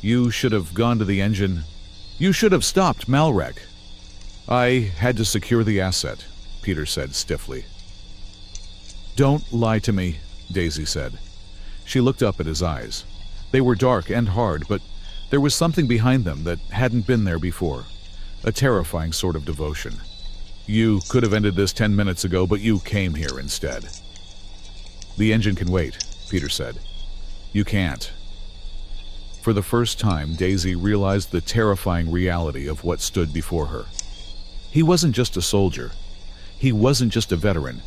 "You should have gone to the engine. You should have stopped Malrek." "I had to secure the asset," Peter said stiffly. "Don't lie to me," Daisy said. She looked up at his eyes. They were dark and hard, but there was something behind them that hadn't been there before. A terrifying sort of devotion. "You could have ended this 10 minutes ago, but you came here instead." "The engine can wait," Peter said. "You can't." For the first time, Daisy realized the terrifying reality of what stood before her. He wasn't just a soldier. He wasn't just a veteran.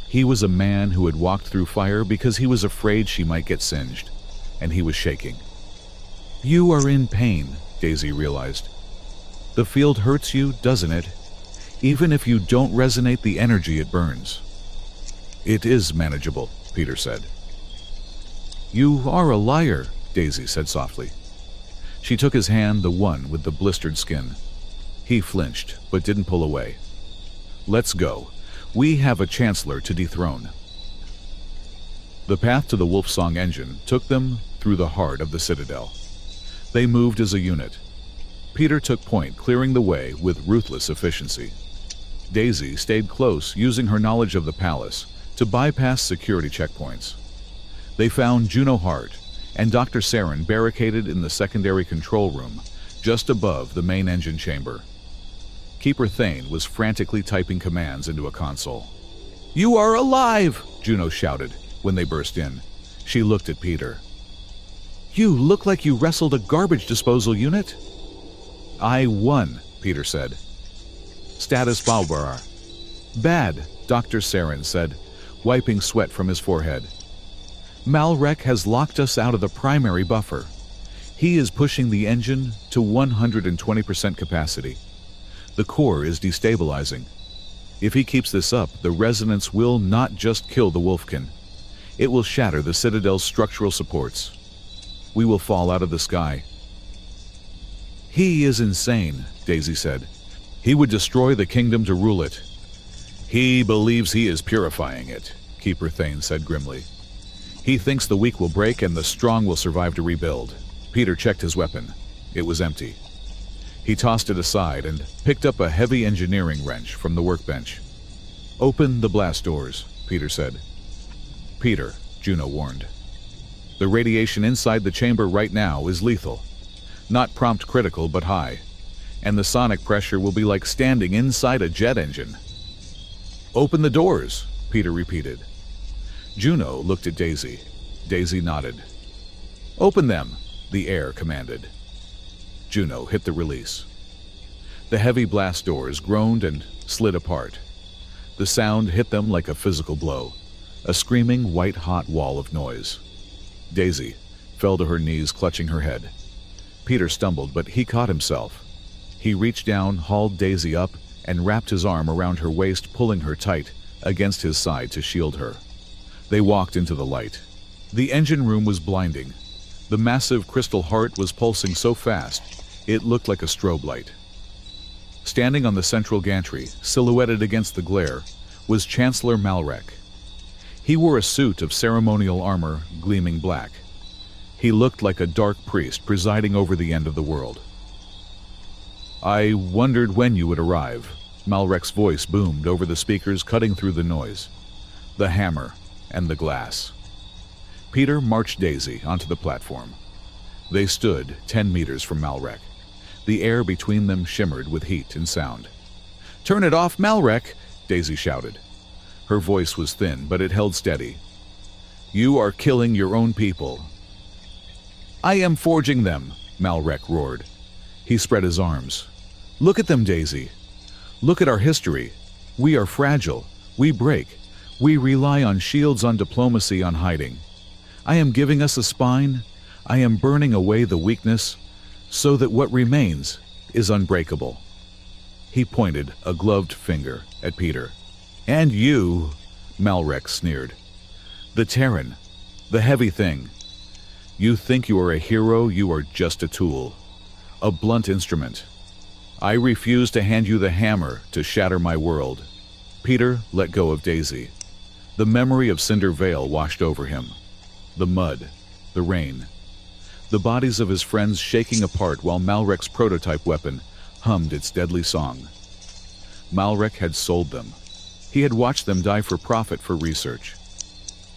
He was a man who had walked through fire because he was afraid she might get singed, and he was shaking. "You are in pain," Daisy realized. "The field hurts you, doesn't it? Even if you don't resonate the energy it burns." "It is manageable," Peter said. "You are a liar," Daisy said softly. She took his hand, the one with the blistered skin. He flinched, but didn't pull away. "Let's go. We have a chancellor to dethrone." The path to the Wolfsong engine took them through the heart of the citadel. They moved as a unit. Peter took point, clearing the way with ruthless efficiency. Daisy stayed close, using her knowledge of the palace to bypass security checkpoints. They found Juno Hart and Dr. Saren barricaded in the secondary control room, just above the main engine chamber. Keeper Thane was frantically typing commands into a console. "You are alive!" Juno shouted when they burst in. She looked at Peter. "You look like you wrestled a garbage disposal unit." "I won," Peter said. "Status Balbarar." "Bad," Dr. Saren said, wiping sweat from his forehead. "Malrek has locked us out of the primary buffer. He is pushing the engine to 120% capacity. The core is destabilizing. If he keeps this up, the resonance will not just kill the Wolfkin. It will shatter the Citadel's structural supports. We will fall out of the sky." "He is insane," Daisy said. "He would destroy the kingdom to rule it." "He believes he is purifying it," Keeper Thane said grimly. "He thinks the weak will break and the strong will survive to rebuild." Peter checked his weapon. It was empty. He tossed it aside and picked up a heavy engineering wrench from the workbench. "Open the blast doors," Peter said. "Peter," Juno warned. "The radiation inside the chamber right now is lethal. Not prompt critical, but high. And the sonic pressure will be like standing inside a jet engine." "Open the doors," Peter repeated. Juno looked at Daisy. Daisy nodded. "Open them," the Heir commanded. Juno hit the release. The heavy blast doors groaned and slid apart. The sound hit them like a physical blow, a screaming white-hot wall of noise. Daisy fell to her knees, clutching her head. Peter stumbled, but he caught himself. He reached down, hauled Daisy up, and wrapped his arm around her waist, pulling her tight against his side to shield her. They walked into the light. The engine room was blinding. The massive crystal heart was pulsing so fast, it looked like a strobe light. Standing on the central gantry, silhouetted against the glare, was Chancellor Malrek. He wore a suit of ceremonial armor, gleaming black. He looked like a dark priest presiding over the end of the world. "I wondered when you would arrive," Malrek's voice boomed over the speakers, cutting through the noise. The hammer and the glass. Peter marched Daisy onto the platform. They stood 10 meters from Malrek. The air between them shimmered with heat and sound. "Turn it off, Malrek!" Daisy shouted. Her voice was thin, but it held steady. "You are killing your own people." "I am forging them," Malrek roared. He spread his arms. "Look at them, Daisy. Look at our history. We are fragile. We break. We rely on shields, on diplomacy, on hiding. I am giving us a spine. I am burning away the weakness so that what remains is unbreakable." He pointed a gloved finger at Peter. "And you," Malrek sneered. "The Terran, the heavy thing. You think you are a hero, you are just a tool. A blunt instrument. I refuse to hand you the hammer to shatter my world." Peter let go of Daisy. The memory of Cinder Vale washed over him. The mud, the rain. The bodies of his friends shaking apart while Malrek's prototype weapon hummed its deadly song. Malrek had sold them. He had watched them die for profit, for research.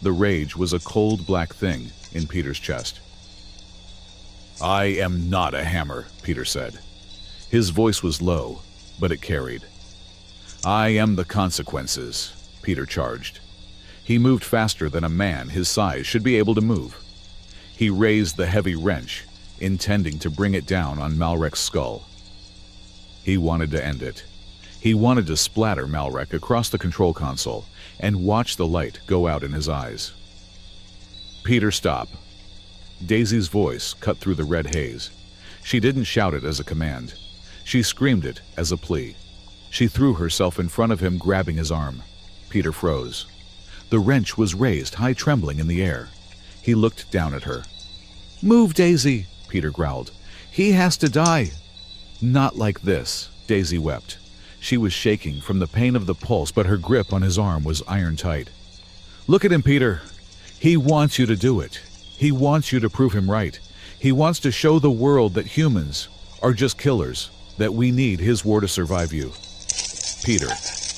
The rage was a cold black thing in Peter's chest. "I am not a hammer," Peter said. His voice was low, but it carried. "I am the consequences," Peter charged. He moved faster than a man his size should be able to move. He raised the heavy wrench, intending to bring it down on Malrek's skull. He wanted to end it. He wanted to splatter Malrek across the control console and watch the light go out in his eyes. "Peter, stop." Daisy's voice cut through the red haze. She didn't shout it as a command. She screamed it as a plea. She threw herself in front of him, grabbing his arm. Peter froze. The wrench was raised, high, trembling in the air. He looked down at her. "Move, Daisy," Peter growled. "He has to die." "Not like this," Daisy wept. She was shaking from the pain of the pulse, but her grip on his arm was iron tight. "Look at him, Peter. He wants you to do it. He wants you to prove him right. He wants to show the world that humans are just killers, that we need his war to survive you. Peter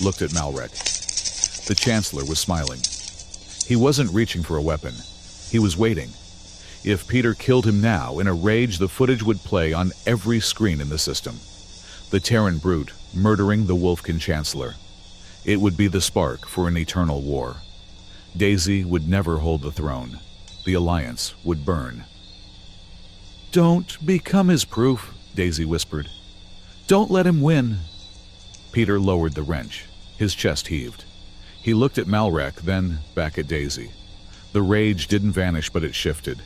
looked at Malrek. The Chancellor was smiling. He wasn't reaching for a weapon. He was waiting. If Peter killed him now, in a rage, the footage would play on every screen in the system. The Terran brute murdering the Wolfkin Chancellor. It would be the spark for an eternal war. Daisy would never hold the throne. The Alliance would burn. "Don't become his proof," Daisy whispered. "Don't let him win." Peter lowered the wrench. His chest heaved. He looked at Malrek, then back at Daisy. The rage didn't vanish, but it shifted.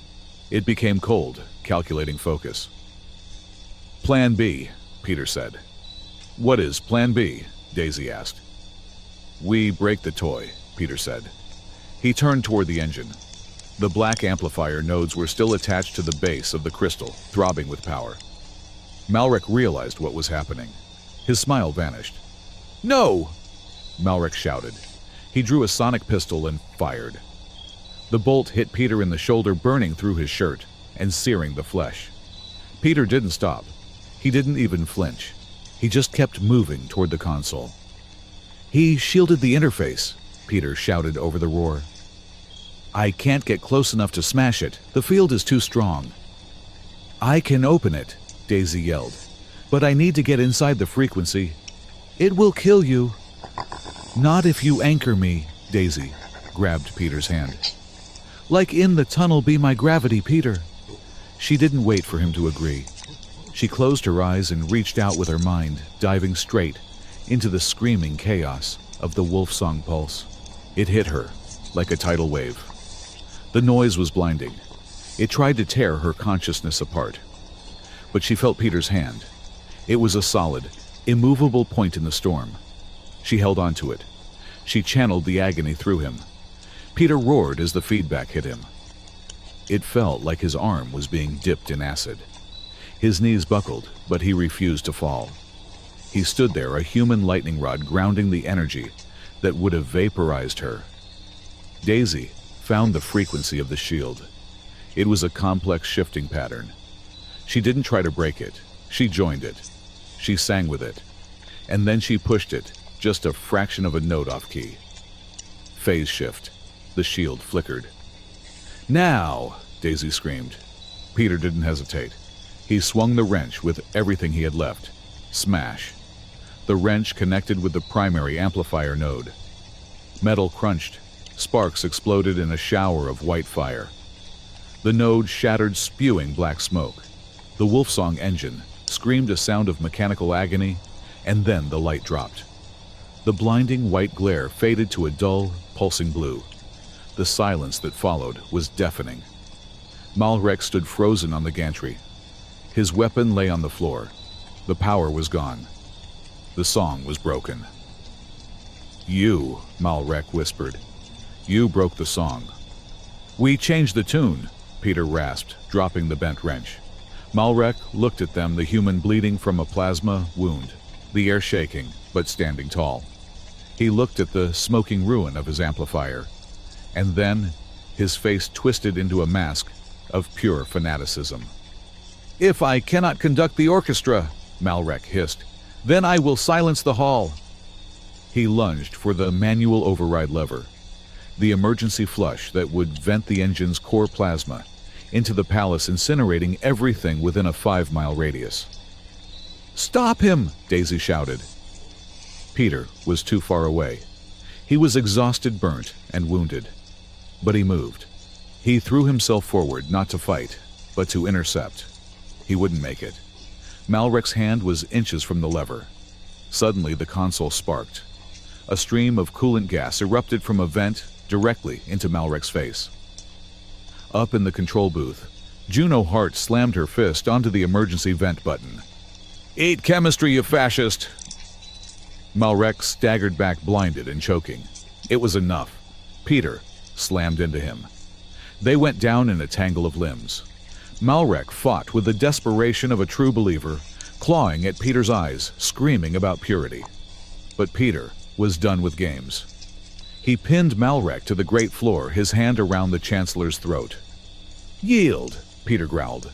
It became cold, calculating focus. "Plan B," Peter said. "What is Plan B?" Daisy asked. "We break the toy," Peter said. He turned toward the engine. The black amplifier nodes were still attached to the base of the crystal, throbbing with power. Malrek realized what was happening. His smile vanished. "No!" Malrek shouted. He drew a sonic pistol and fired. The bolt hit Peter in the shoulder, burning through his shirt and searing the flesh. Peter didn't stop. He didn't even flinch. He just kept moving toward the console. "He shielded the interface," Peter shouted over the roar. "I can't get close enough to smash it. The field is too strong." "I can open it," Daisy yelled. "But I need to get inside the frequency." "It will kill you." "Not if you anchor me," Daisy grabbed Peter's hand. "Like in the tunnel, be my gravity, Peter." She didn't wait for him to agree. She closed her eyes and reached out with her mind, diving straight into the screaming chaos of the Wolfsong pulse. It hit her like a tidal wave. The noise was blinding. It tried to tear her consciousness apart. But she felt Peter's hand. It was a solid, immovable point in the storm. She held on to it. She channeled the agony through him. Peter roared as the feedback hit him. It felt like his arm was being dipped in acid. His knees buckled, but he refused to fall. He stood there, a human lightning rod grounding the energy that would have vaporized her. Daisy found the frequency of the shield. It was a complex shifting pattern. She didn't try to break it. She joined it. She sang with it. And then she pushed it, just a fraction of a note off key. Phase shift. The shield flickered. "Now!" Daisy screamed. Peter didn't hesitate. He swung the wrench with everything he had left. Smash. The wrench connected with the primary amplifier node. Metal crunched. Sparks exploded in a shower of white fire. The node shattered, spewing black smoke. The Wolfsong engine screamed a sound of mechanical agony, and then the light dropped. The blinding white glare faded to a dull, pulsing blue. The silence that followed was deafening. Malrek stood frozen on the gantry. His weapon lay on the floor. The power was gone. The song was broken. "You," Malrek whispered. "You broke the song." "We changed the tune," Peter rasped, dropping the bent wrench. Malrek looked at them, the human bleeding from a plasma wound, the air shaking, but standing tall. He looked at the smoking ruin of his amplifier, and then his face twisted into a mask of pure fanaticism. "If I cannot conduct the orchestra," Malrek hissed, "then I will silence the hall." He lunged for the manual override lever, the emergency flush that would vent the engine's core plasma into the palace, incinerating everything within a 5-mile radius. "Stop him!" Daisy shouted. Peter was too far away. He was exhausted, burnt, and wounded. But he moved. He threw himself forward, not to fight, but to intercept. He wouldn't make it. Malrek's hand was inches from the lever. Suddenly, the console sparked. A stream of coolant gas erupted from a vent directly into Malrek's face. Up in the control booth, Juno Hart slammed her fist onto the emergency vent button. "Eat chemistry, you fascist!" Malrek staggered back, blinded and choking. It was enough. Peter slammed into him. They went down in a tangle of limbs. Malrek fought with the desperation of a true believer, clawing at Peter's eyes, screaming about purity. But Peter was done with games. He pinned Malrek to the great floor, his hand around the Chancellor's throat. "Yield," Peter growled.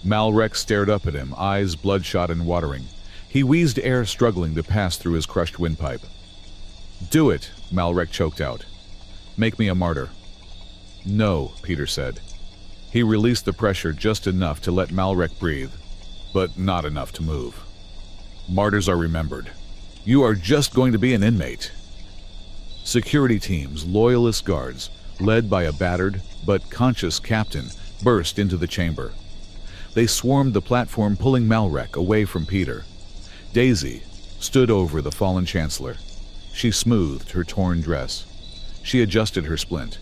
Malrek stared up at him, eyes bloodshot and watering. He wheezed air struggling to pass through his crushed windpipe. "Do it," Malrek choked out. "Make me a martyr." "No," Peter said. He released the pressure just enough to let Malrek breathe, but not enough to move. "Martyrs are remembered. You are just going to be an inmate." Security teams, loyalist guards, led by a battered but conscious captain, burst into the chamber. They swarmed the platform, pulling Malrek away from Peter. Daisy stood over the fallen chancellor. She smoothed her torn dress. She adjusted her splint.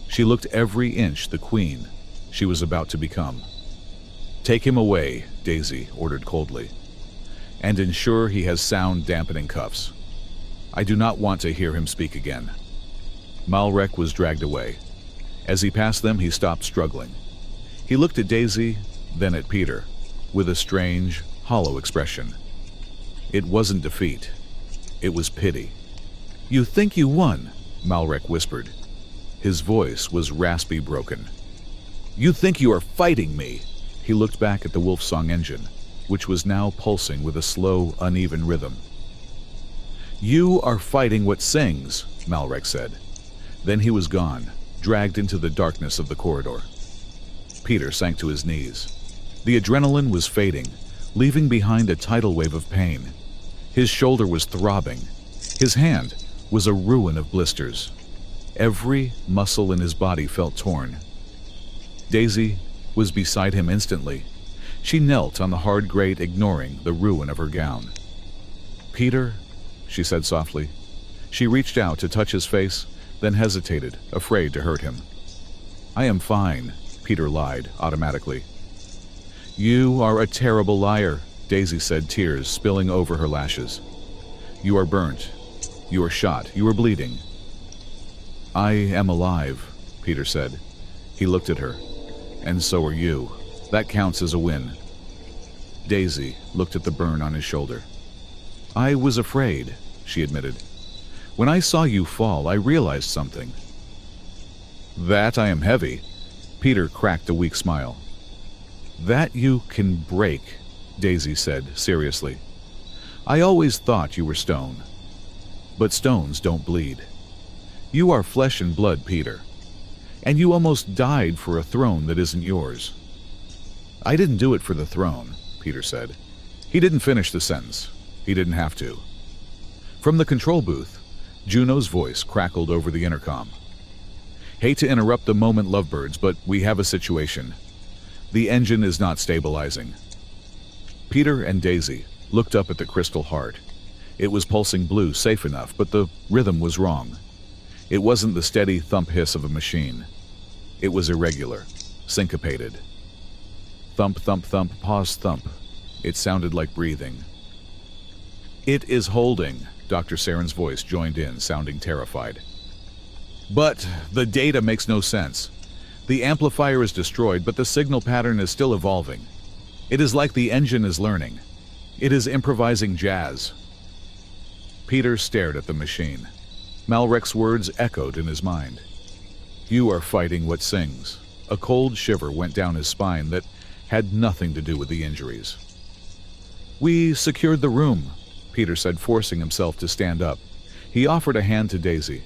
She looked every inch the queen she was about to become. "Take him away," Daisy ordered coldly, "and ensure he has sound dampening cuffs. I do not want to hear him speak again." Malrek was dragged away. As he passed them, he stopped struggling. He looked at Daisy, then at Peter, with a strange, hollow expression. It wasn't defeat. It was pity. "You think you won," Malrek whispered. His voice was raspy, broken. "You think you are fighting me." He looked back at the Wolfsong engine, which was now pulsing with a slow, uneven rhythm. "You are fighting what sings," Malrek said. Then he was gone, dragged into the darkness of the corridor. Peter sank to his knees. The adrenaline was fading, leaving behind a tidal wave of pain. His shoulder was throbbing. His hand was a ruin of blisters. Every muscle in his body felt torn. Daisy was beside him instantly. She knelt on the hard grate, ignoring the ruin of her gown. "Peter," she said softly. She reached out to touch his face, then hesitated, afraid to hurt him. "I am fine," Peter lied automatically. "You are a terrible liar," Daisy said, tears spilling over her lashes. "You are burnt. You are shot. You are bleeding." "I am alive," Peter said. He looked at her. "And so are you. That counts as a win." Daisy looked at the burn on his shoulder. "I was afraid," she admitted. "When I saw you fall, I realized something." "That I am heavy." Peter cracked a weak smile. "That you can break," Daisy said seriously. "I always thought you were stone. But stones don't bleed. You are flesh and blood, Peter. And you almost died for a throne that isn't yours." "I didn't do it for the throne," Peter said. He didn't finish the sentence. He didn't have to. From the control booth, Juno's voice crackled over the intercom. "Hate to interrupt the moment, lovebirds, but we have a situation. The engine is not stabilizing." Peter and Daisy looked up at the crystal heart. It was pulsing blue, safe enough, but the rhythm was wrong. It wasn't the steady thump hiss of a machine. It was irregular, syncopated. Thump, thump, thump, pause, thump. It sounded like breathing. "It is holding," Dr. Saren's voice joined in, sounding terrified. "But the data makes no sense. The amplifier is destroyed, but the signal pattern is still evolving. It is like the engine is learning. It is improvising jazz." Peter stared at the machine. Malrek's words echoed in his mind. "You are fighting what sings." A cold shiver went down his spine that had nothing to do with the injuries. "We secured the room," Peter said, forcing himself to stand up. He offered a hand to Daisy.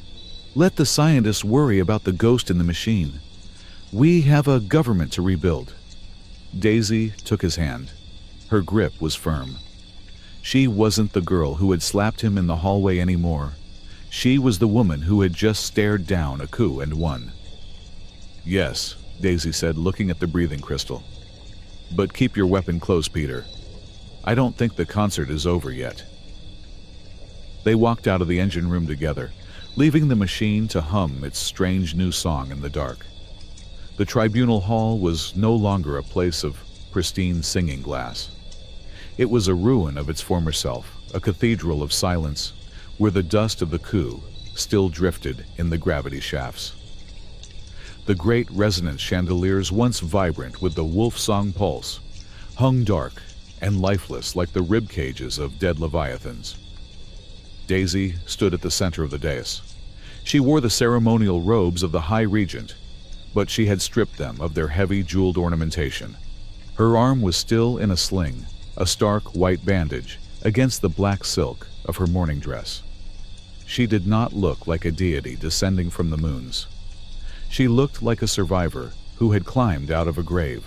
"Let the scientists worry about the ghost in the machine. We have a government to rebuild." Daisy took his hand. Her grip was firm. She wasn't the girl who had slapped him in the hallway anymore. She was the woman who had just stared down a coup and won. "Yes," Daisy said, looking at the breathing crystal. "But keep your weapon close, Peter. I don't think the concert is over yet." They walked out of the engine room together, leaving the machine to hum its strange new song in the dark. The tribunal hall was no longer a place of pristine singing glass. It was a ruin of its former self, a cathedral of silence, where the dust of the coup still drifted in the gravity shafts. The great resonance chandeliers, once vibrant with the wolf-song pulse, hung dark and lifeless like the rib cages of dead leviathans. Daisy stood at the center of the dais. She wore the ceremonial robes of the High Regent, but she had stripped them of their heavy jeweled ornamentation. Her arm was still in a sling, a stark white bandage against the black silk of her mourning dress. She did not look like a deity descending from the moons. She looked like a survivor who had climbed out of a grave.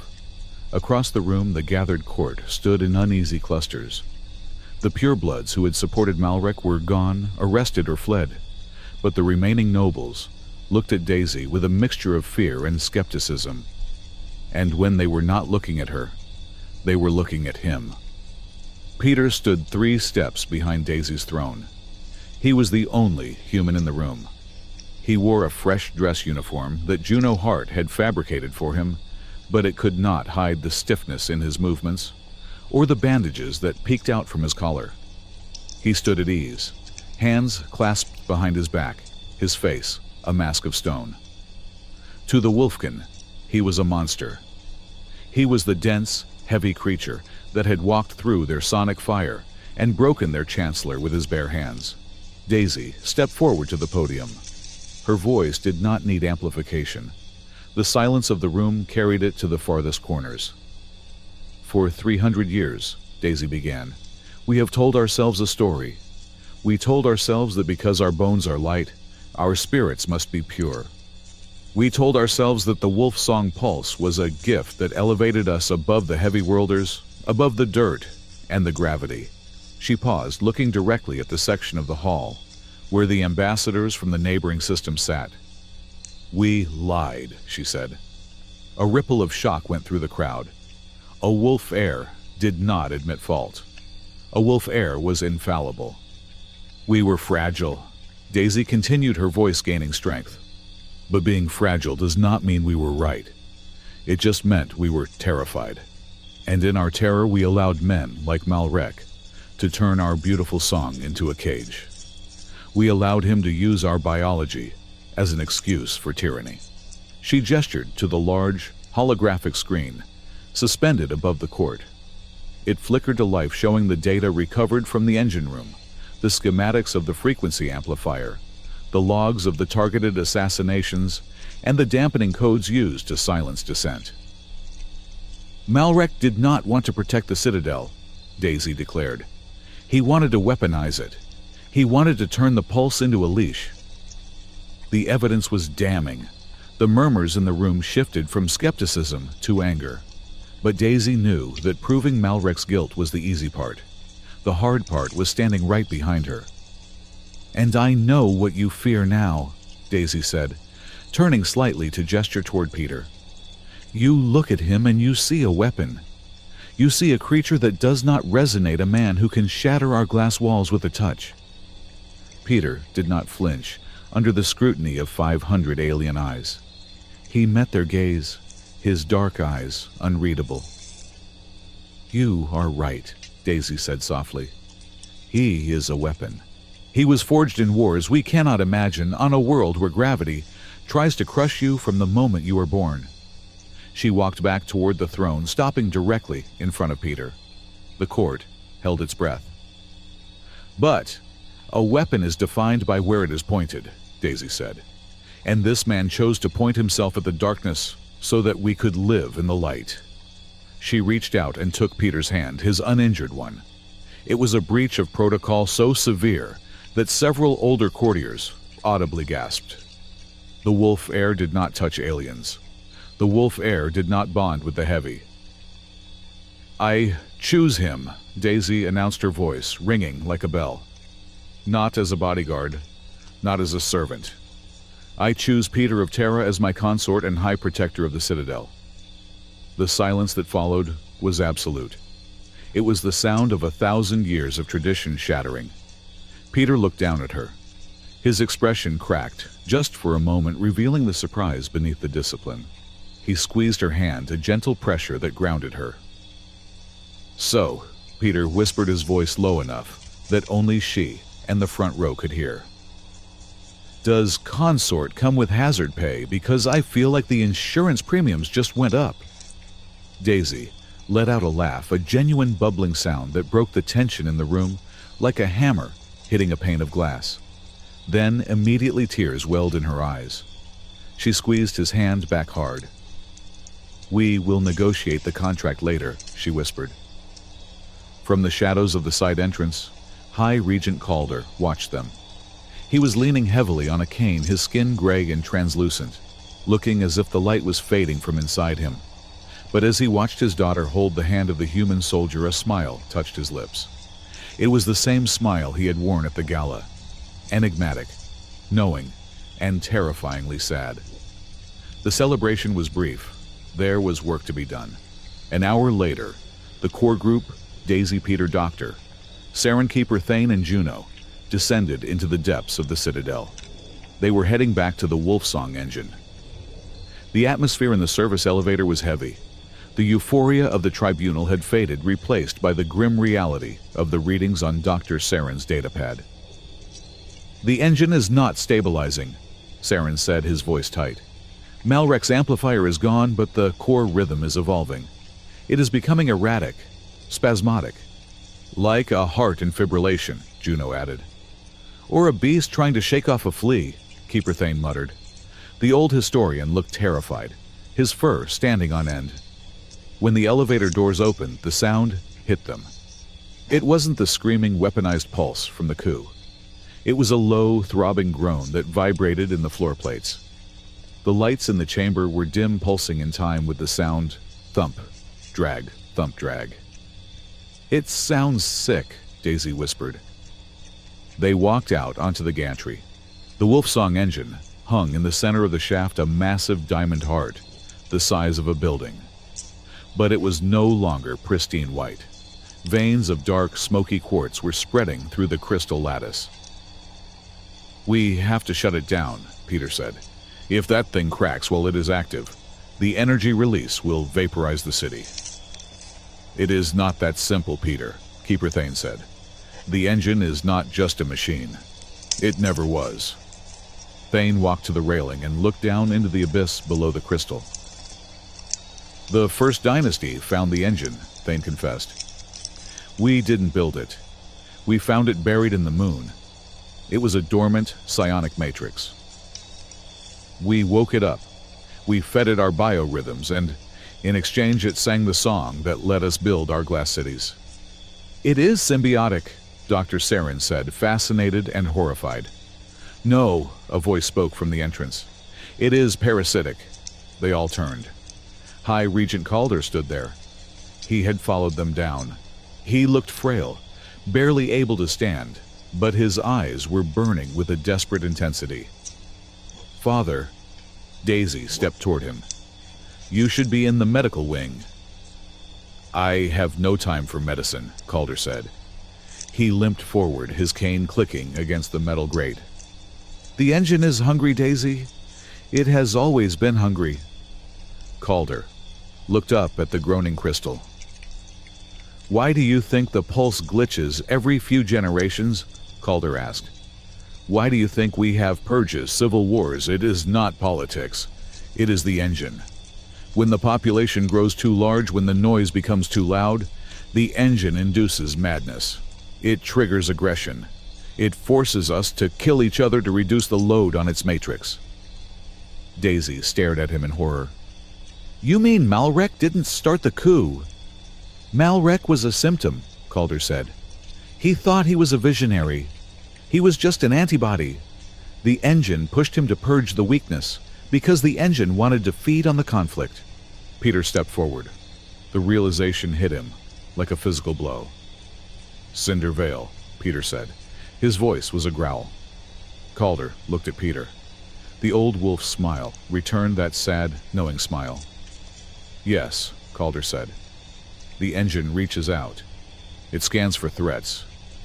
Across the room, the gathered court stood in uneasy clusters. The purebloods who had supported Malrek were gone, arrested, or fled, but the remaining nobles looked at Daisy with a mixture of fear and skepticism. And when they were not looking at her, they were looking at him. Peter stood 3 steps behind Daisy's throne. He was the only human in the room. He wore a fresh dress uniform that Juno Hart had fabricated for him, but it could not hide the stiffness in his movements or the bandages that peeked out from his collar. He stood at ease, hands clasped behind his back, his face a mask of stone. To the Wolfkin, he was a monster. He was the dense, heavy creature that had walked through their sonic fire and broken their chancellor with his bare hands. Daisy stepped forward to the podium. Her voice did not need amplification. The silence of the room carried it to the farthest corners. For 300 years, Daisy began, we have told ourselves a story. We told ourselves that because our bones are light, our spirits must be pure. We told ourselves that the wolf song pulse was a gift that elevated us above the heavy worlders, above the dirt and the gravity. She paused, looking directly at the section of the hall where the ambassadors from the neighboring system sat. We lied, she said. A ripple of shock went through the crowd. A wolf heir did not admit fault. A wolf heir was infallible. We were fragile. Daisy continued, her voice gaining strength. But being fragile does not mean we were right. It just meant we were terrified. And in our terror we allowed men like Malrek to turn our beautiful song into a cage. We allowed him to use our biology as an excuse for tyranny. She gestured to the large, holographic screen suspended above the court. It flickered to life, showing the data recovered from the engine room, the schematics of the frequency amplifier, the logs of the targeted assassinations, and the dampening codes used to silence dissent. Malrek did not want to protect the Citadel, Daisy declared. He wanted to weaponize it. He wanted to turn the pulse into a leash. The evidence was damning. The murmurs in the room shifted from skepticism to anger. But Daisy knew that proving Malrek's guilt was the easy part. The hard part was standing right behind her. And I know what you fear now, Daisy said, turning slightly to gesture toward Peter. You look at him and you see a weapon. You see a creature that does not resonate, a man who can shatter our glass walls with a touch. Peter did not flinch under the scrutiny of 500 alien eyes. He met their gaze, his dark eyes unreadable. You are right, Daisy said softly. He is a weapon. He was forged in wars we cannot imagine, on a world where gravity tries to crush you from the moment you are born. She walked back toward the throne, stopping directly in front of Peter. The court held its breath. But a weapon is defined by where it is pointed, Daisy said. And this man chose to point himself at the darkness so that we could live in the light. She reached out and took Peter's hand, his uninjured one. It was a breach of protocol so severe that several older courtiers audibly gasped. The wolf heir did not touch aliens. The wolf heir did not bond with the heavy. I choose him, Daisy announced, her voice ringing like a bell. Not as a bodyguard, not as a servant. I choose Peter of Terra as my consort and high protector of the Citadel. The silence that followed was absolute. It was the sound of 1,000 years of tradition shattering. Peter looked down at her. His expression cracked, just for a moment, revealing the surprise beneath the discipline. He squeezed her hand, a gentle pressure that grounded her. So, Peter whispered, his voice low enough that only she and the front row could hear. Does consort come with hazard pay? Because I feel like the insurance premiums just went up. Daisy let out a laugh, a genuine bubbling sound that broke the tension in the room like a hammer hitting a pane of glass. Then immediately tears welled in her eyes. She squeezed his hand back hard. We will negotiate the contract later, she whispered. From the shadows of the side entrance, High Regent Calder watched them. He was leaning heavily on a cane, his skin gray and translucent, looking as if the light was fading from inside him. But as he watched his daughter hold the hand of the human soldier, a smile touched his lips. It was the same smile he had worn at the gala, enigmatic, knowing, and terrifyingly sad. The celebration was brief. There was work to be done. An hour later, the core group, Daisy, Peter, Doctor, Saren, Keeper, Thane, and Juno descended into the depths of the Citadel. They were heading back to the Wolfsong engine. The atmosphere in the service elevator was heavy. The euphoria of the tribunal had faded, replaced by the grim reality of the readings on Dr. Saren's datapad. "The engine is not stabilizing," Saren said, his voice tight. "Malrek's amplifier is gone, but the core rhythm is evolving. It is becoming erratic, spasmodic. Like a heart in fibrillation," Juno added. "Or a beast trying to shake off a flea," Keeper Thane muttered. The old historian looked terrified, his fur standing on end. When the elevator doors opened, the sound hit them. It wasn't the screaming, weaponized pulse from the coup. It was a low, throbbing groan that vibrated in the floor plates. The lights in the chamber were dim, pulsing in time with the sound thump, drag, thump, drag. "It sounds sick," Daisy whispered. They walked out onto the gantry. The Wolfsong engine hung in the center of the shaft, a massive diamond heart, the size of a building. But it was no longer pristine white. Veins of dark, smoky quartz were spreading through the crystal lattice. "We have to shut it down," Peter said. "If that thing cracks while it is active, the energy release will vaporize the city." "It is not that simple, Peter," Keeper Thane said. "The engine is not just a machine. It never was." Thane walked to the railing and looked down into the abyss below the crystal. "The First Dynasty found the engine," Thane confessed. "We didn't build it. We found it buried in the moon. It was a dormant psionic matrix. We woke it up. We fed it our biorhythms, and in exchange it sang the song that let us build our glass cities." "It is symbiotic," Dr. Saren said, fascinated and horrified. "No," a voice spoke from the entrance. "It is parasitic." They all turned. High Regent Calder stood there. He had followed them down. He looked frail, barely able to stand, but his eyes were burning with a desperate intensity. "Father," Daisy stepped toward him. "You should be in the medical wing." "I have no time for medicine," Calder said. He limped forward, his cane clicking against the metal grate. "The engine is hungry, Daisy. It has always been hungry." Calder looked up at the groaning crystal. "Why do you think the pulse glitches every few generations?" Calder asked. "Why do you think we have purges, civil wars? It is not politics. It is the engine. When the population grows too large, when the noise becomes too loud, the engine induces madness. It triggers aggression. It forces us to kill each other to reduce the load on its matrix." Daisy stared at him in horror. "You mean Malrek didn't start the coup?" "Malrek was a symptom," Calder said. "He thought he was a visionary. He was just an antibody. The engine pushed him to purge the weakness, because the engine wanted to feed on the conflict." Peter stepped forward. The realization hit him, like a physical blow. "Cinder Vale," Peter said. His voice was a growl. Calder looked at Peter. The old wolf's smile returned that sad, knowing smile. "Yes," Calder said. "The engine reaches out. It scans for threats.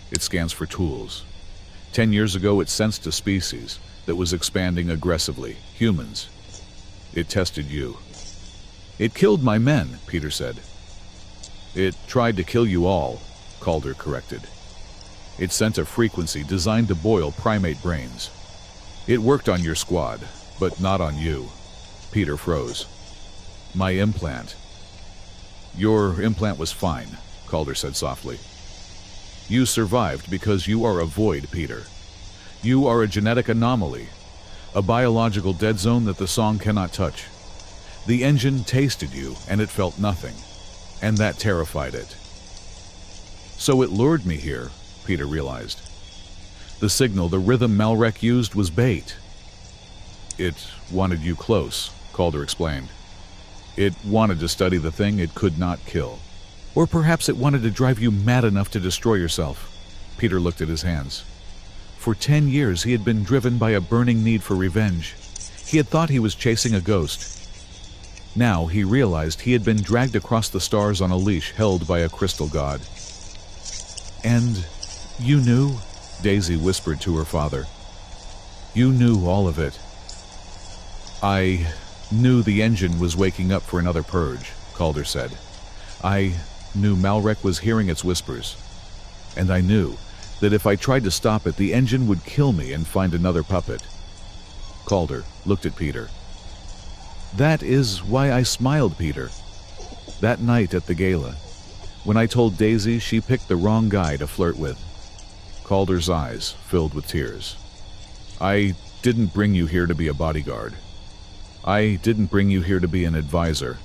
It scans for tools. 10 years ago it sensed a species that was expanding aggressively, humans. It tested you." "It killed my men," Peter said. "It tried to kill you all," Calder corrected. "It sent a frequency designed to boil primate brains. It worked on your squad, but not on you." Peter froze. "My implant." "Your implant was fine," Calder said softly. "You survived because you are a void, Peter. You are a genetic anomaly, a biological dead zone that the song cannot touch. The engine tasted you, and it felt nothing, and that terrified it. So it lured me here, Peter realized. The signal, the rhythm Malrek used was bait. It wanted you close, Calder explained. It wanted to study the thing it could not kill. Or perhaps it wanted to drive you mad enough to destroy yourself. Peter looked at his hands. For 10 years he had been driven by a burning need for revenge. He had thought he was chasing a ghost. Now he realized he had been dragged across the stars on a leash held by a crystal god. And you knew? Daisy whispered to her father. You knew all of it. I knew the engine was waking up for another purge, Calder said. I knew Malrek was hearing its whispers. And I knew that if I tried to stop it, the engine would kill me and find another puppet. Calder looked at Peter. That is why I smiled, Peter. That night at the gala, when I told Daisy she picked the wrong guy to flirt with. Calder's eyes filled with tears. I didn't bring you here to be a bodyguard. I didn't bring you here to be an advisor.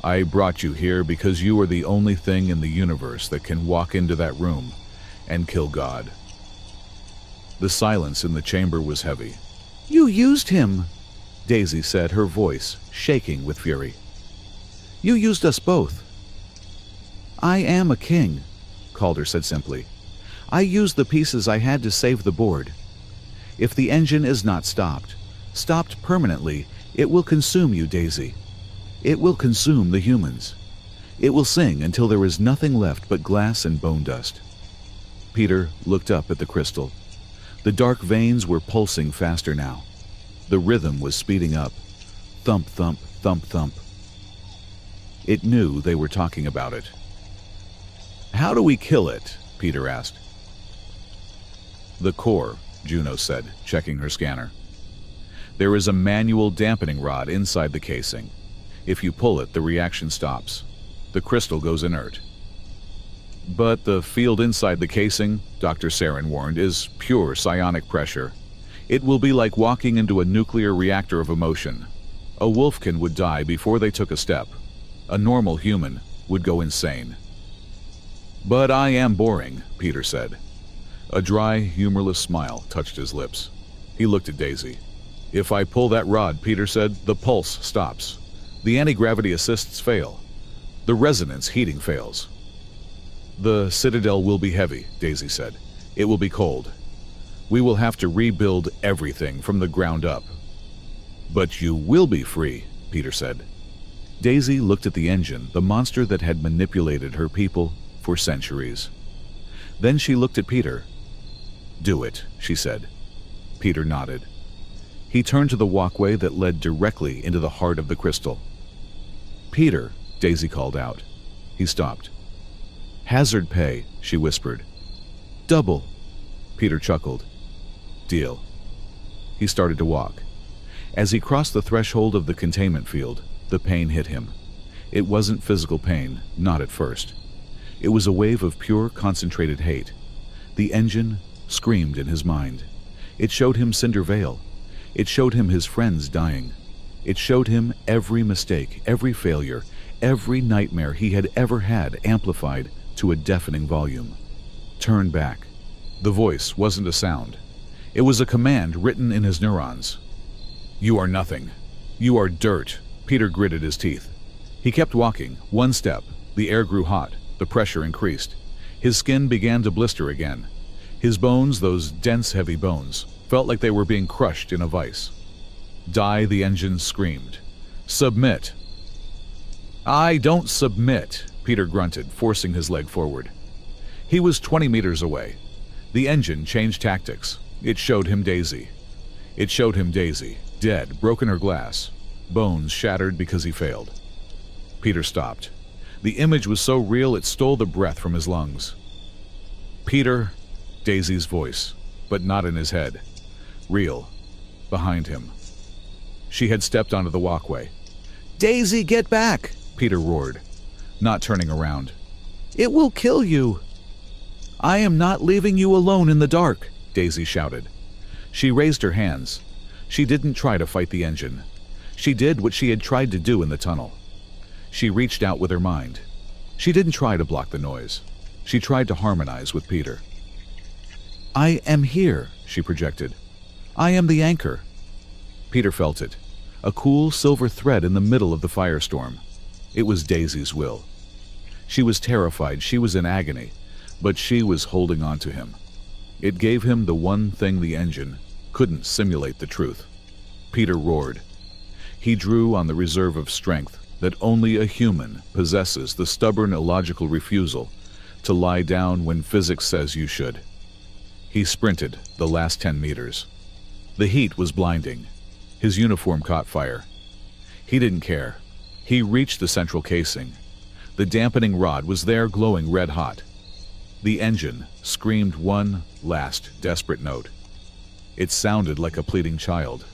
I brought you here because you are the only thing in the universe that can walk into that room and kill God. The silence in the chamber was heavy. You used him, Daisy said, her voice shaking with fury. You used us both. I am a king, Calder said simply. I used the pieces I had to save the board. If the engine is not stopped permanently, it will consume you, Daisy. It will consume the humans. It will sing until there is nothing left but glass and bone dust. Peter looked up at the crystal. The dark veins were pulsing faster now. The rhythm was speeding up. Thump, thump, thump, thump. It knew they were talking about it. How do we kill it? Peter asked. The core, Juno said, checking her scanner. There is a manual dampening rod inside the casing. If you pull it, the reaction stops. The crystal goes inert. But the field inside the casing, Dr. Saren warned, is pure psionic pressure. It will be like walking into a nuclear reactor of emotion. A wolfkin would die before they took a step. A normal human would go insane. But I am boring, Peter said. A dry, humorless smile touched his lips. He looked at Daisy. If I pull that rod, Peter said, the pulse stops. The anti-gravity assists fail. The resonance heating fails. The citadel will be heavy, Daisy said. It will be cold. We will have to rebuild everything from the ground up. But you will be free, Peter said. Daisy looked at the engine, the monster that had manipulated her people for centuries. Then she looked at Peter. Do it, she said. Peter nodded. He turned to the walkway that led directly into the heart of the crystal. Peter, Daisy called out. He stopped. Hazard pay, she whispered. Double. Peter chuckled. Deal. He started to walk. As he crossed the threshold of the containment field, the pain hit him. It wasn't physical pain, not at first. It was a wave of pure, concentrated hate. The engine screamed in his mind. It showed him Cinder Vale. It showed him his friends dying. It showed him every mistake, every failure, every nightmare he had ever had amplified to a deafening volume. Turn back. The voice wasn't a sound. It was a command written in his neurons. You are nothing. You are dirt. Peter gritted his teeth. He kept walking, one step. The air grew hot. The pressure increased. His skin began to blister again. His bones, those dense, heavy bones, felt like they were being crushed in a vise. Die, the engine screamed. Submit. I don't submit, Peter grunted, forcing his leg forward. He was 20 meters away. The engine changed tactics. It showed him Daisy. It showed him Daisy, dead, broken her glass, bones shattered because he failed. Peter stopped. The image was so real it stole the breath from his lungs. Peter, Daisy's voice, but not in his head. Real, behind him. She had stepped onto the walkway. Daisy, get back, Peter roared, not turning around. It will kill you. I am not leaving you alone in the dark, Daisy shouted. She raised her hands. She didn't try to fight the engine. She did what she had tried to do in the tunnel. She reached out with her mind. She didn't try to block the noise. She tried to harmonize with Peter. I am here, she projected. I am the anchor. Peter felt it, a cool silver thread in the middle of the firestorm. It was Daisy's will. She was terrified, she was in agony, but she was holding on to him. It gave him the one thing the engine couldn't simulate: the truth. Peter roared. He drew on the reserve of strength that only a human possesses, the stubborn, illogical refusal to lie down when physics says you should. He sprinted the last 10 meters. The heat was blinding. His uniform caught fire. He didn't care. He reached the central casing. The dampening rod was there, glowing red hot. The engine screamed one last desperate note. It sounded like a pleading child.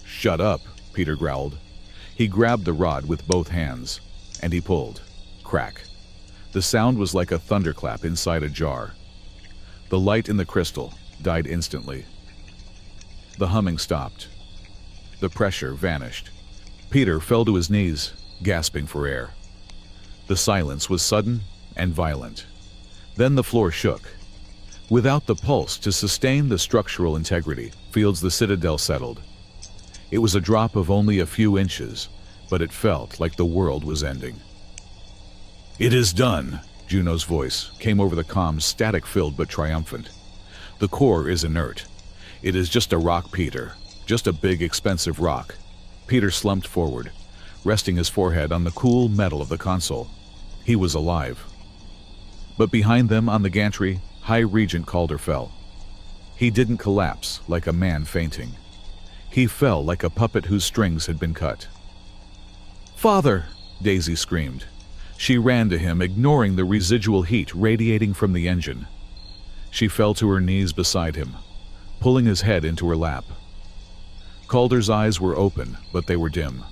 "Shut up," Peter growled. He grabbed the rod with both hands, and he pulled. Crack. The sound was like a thunderclap inside a jar. The light in the crystal died instantly. The humming stopped. The pressure vanished. Peter fell to his knees, gasping for air. The silence was sudden and violent. Then the floor shook. Without the pulse to sustain the structural integrity, Fields the Citadel settled. It was a drop of only a few inches, but it felt like the world was ending. "It is done," Juno's voice came over the comms, static-filled but triumphant. "The core is inert. It is just a rock, Peter. Just a big, expensive rock." Peter slumped forward, resting his forehead on the cool metal of the console. He was alive. But behind them on the gantry, High Regent Calder fell. He didn't collapse like a man fainting. He fell like a puppet whose strings had been cut. "Father!" Daisy screamed. She ran to him, ignoring the residual heat radiating from the engine. She fell to her knees beside him, pulling his head into her lap. Calder's eyes were open, but they were dim.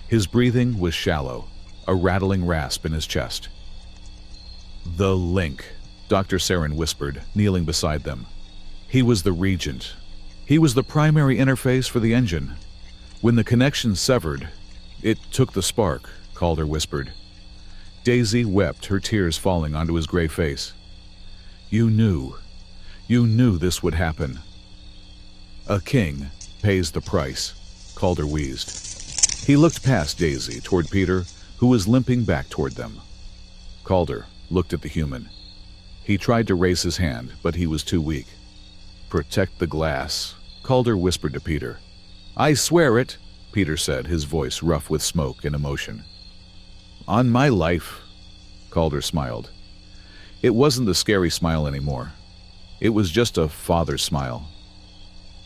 His breathing was shallow, a rattling rasp in his chest. "The link," Dr. Saren whispered, kneeling beside them. "He was the regent. He was the primary interface for the engine. When the connection severed, it took the spark," Calder whispered. Daisy wept, her tears falling onto his gray face. You knew this would happen." "A king pays the price," Calder wheezed. He looked past Daisy toward Peter, who was limping back toward them. Calder looked at the human. He tried to raise his hand, but he was too weak. "Protect the glass," Calder whispered to Peter. "I swear it," Peter said, his voice rough with smoke and emotion. "On my life," Calder smiled. It wasn't the scary smile anymore. It was just a father's smile.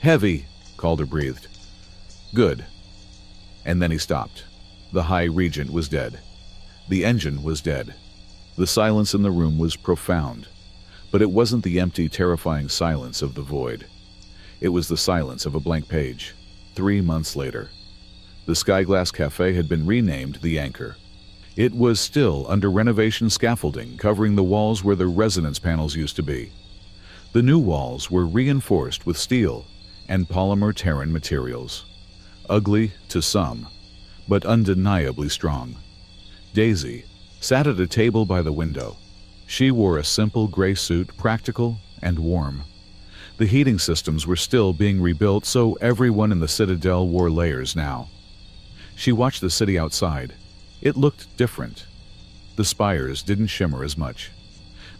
"Heavy," Calder breathed. "Good." And then he stopped. The High Regent was dead. The engine was dead. The silence in the room was profound, but it wasn't the empty, terrifying silence of the void. It was the silence of a blank page. 3 months later, the Skyglass Cafe had been renamed the Anchor. It was still under renovation scaffolding covering the walls where the resonance panels used to be. The new walls were reinforced with steel and polymer Terran materials. Ugly to some, but undeniably strong. Daisy sat at a table by the window. She wore a simple gray suit, practical and warm. The heating systems were still being rebuilt, so everyone in the Citadel wore layers now. She watched the city outside. It looked different. The spires didn't shimmer as much.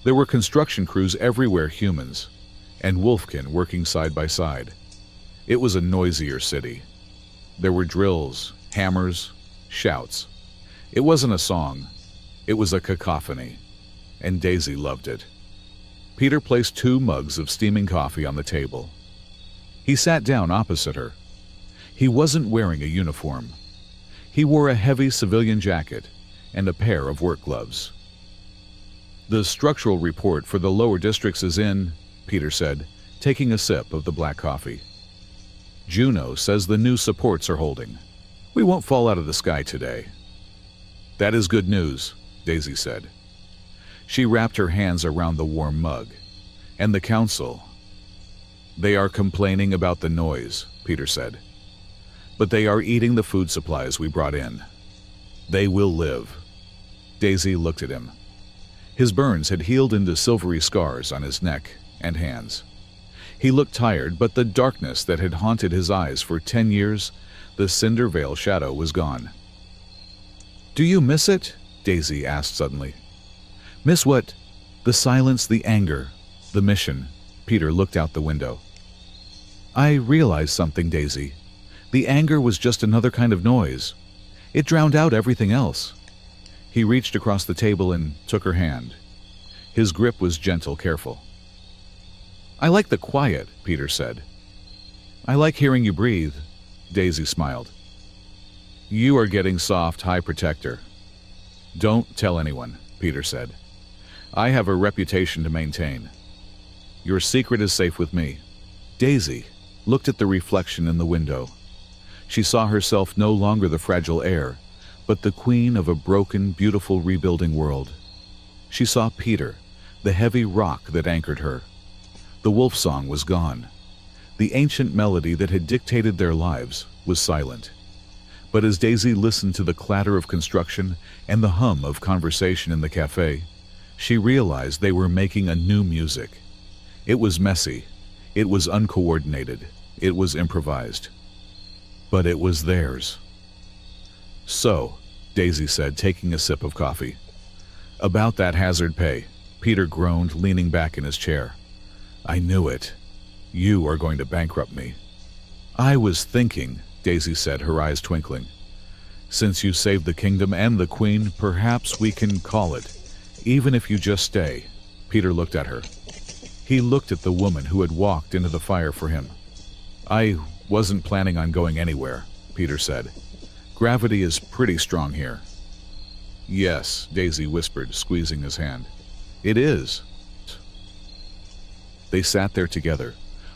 There were construction crews everywhere, humans, and Wolfkin working side by side. It was a noisier city. There were drills, hammers, shouts. It wasn't a song. It was a cacophony, and Daisy loved it. Peter placed 2 mugs of steaming coffee on the table. He sat down opposite her. He wasn't wearing a uniform. He wore a heavy civilian jacket and a pair of work gloves. "The structural report for the lower districts is in," Peter said, taking a sip of the black coffee. "Juno says the new supports are holding. We won't fall out of the sky today." "That is good news," Daisy said. She wrapped her hands around the warm mug. "And the council? They are complaining about the noise," Peter said. but they are eating the food supplies we brought in. They will live." Daisy looked at him. His burns had healed into silvery scars on his neck and hands. He looked tired, but the darkness that had haunted his eyes for 10 years, the cinder veil shadow, was gone. "Do you miss it?" Daisy asked suddenly. "Miss what?" "The silence, the anger, the mission." Peter looked out the window. "I realized something, Daisy. The anger was just another kind of noise. It drowned out everything else." He reached across the table and took her hand. His grip was gentle, careful. "I like the quiet," Peter said. "I like hearing you breathe." Daisy smiled. "You are getting soft, high protector." "Don't tell anyone," Peter said. "I have a reputation to maintain. Your secret is safe with me." Daisy looked at the reflection in the window. She saw herself no longer the fragile heir, but the queen of a broken, beautiful, rebuilding world. She saw Peter, the heavy rock that anchored her. The wolf song was gone. The ancient melody that had dictated their lives was silent. But as Daisy listened to the clatter of construction and the hum of conversation in the cafe, she realized they were making a new music. It was messy, it was uncoordinated, it was improvised. But it was theirs. "So," Daisy said, taking a sip of coffee. "About that hazard pay," Peter groaned, leaning back in his chair. "I knew it. You are going to bankrupt me." "I was thinking," Daisy said, her eyes twinkling. "Since you saved the kingdom and the queen, perhaps we can call it, even if you just stay." Peter looked at her. He looked at the woman who had walked into the fire for him. "I wasn't planning on going anywhere," Peter said. "Gravity is pretty strong here." "Yes," Daisy whispered, squeezing his hand. "It is." They sat there together,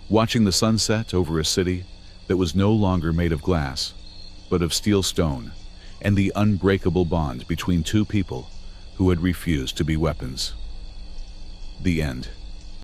watching the sunset over a city that was no longer made of glass, but of steel stone, and the unbreakable bond between two people who had refused to be weapons. The end.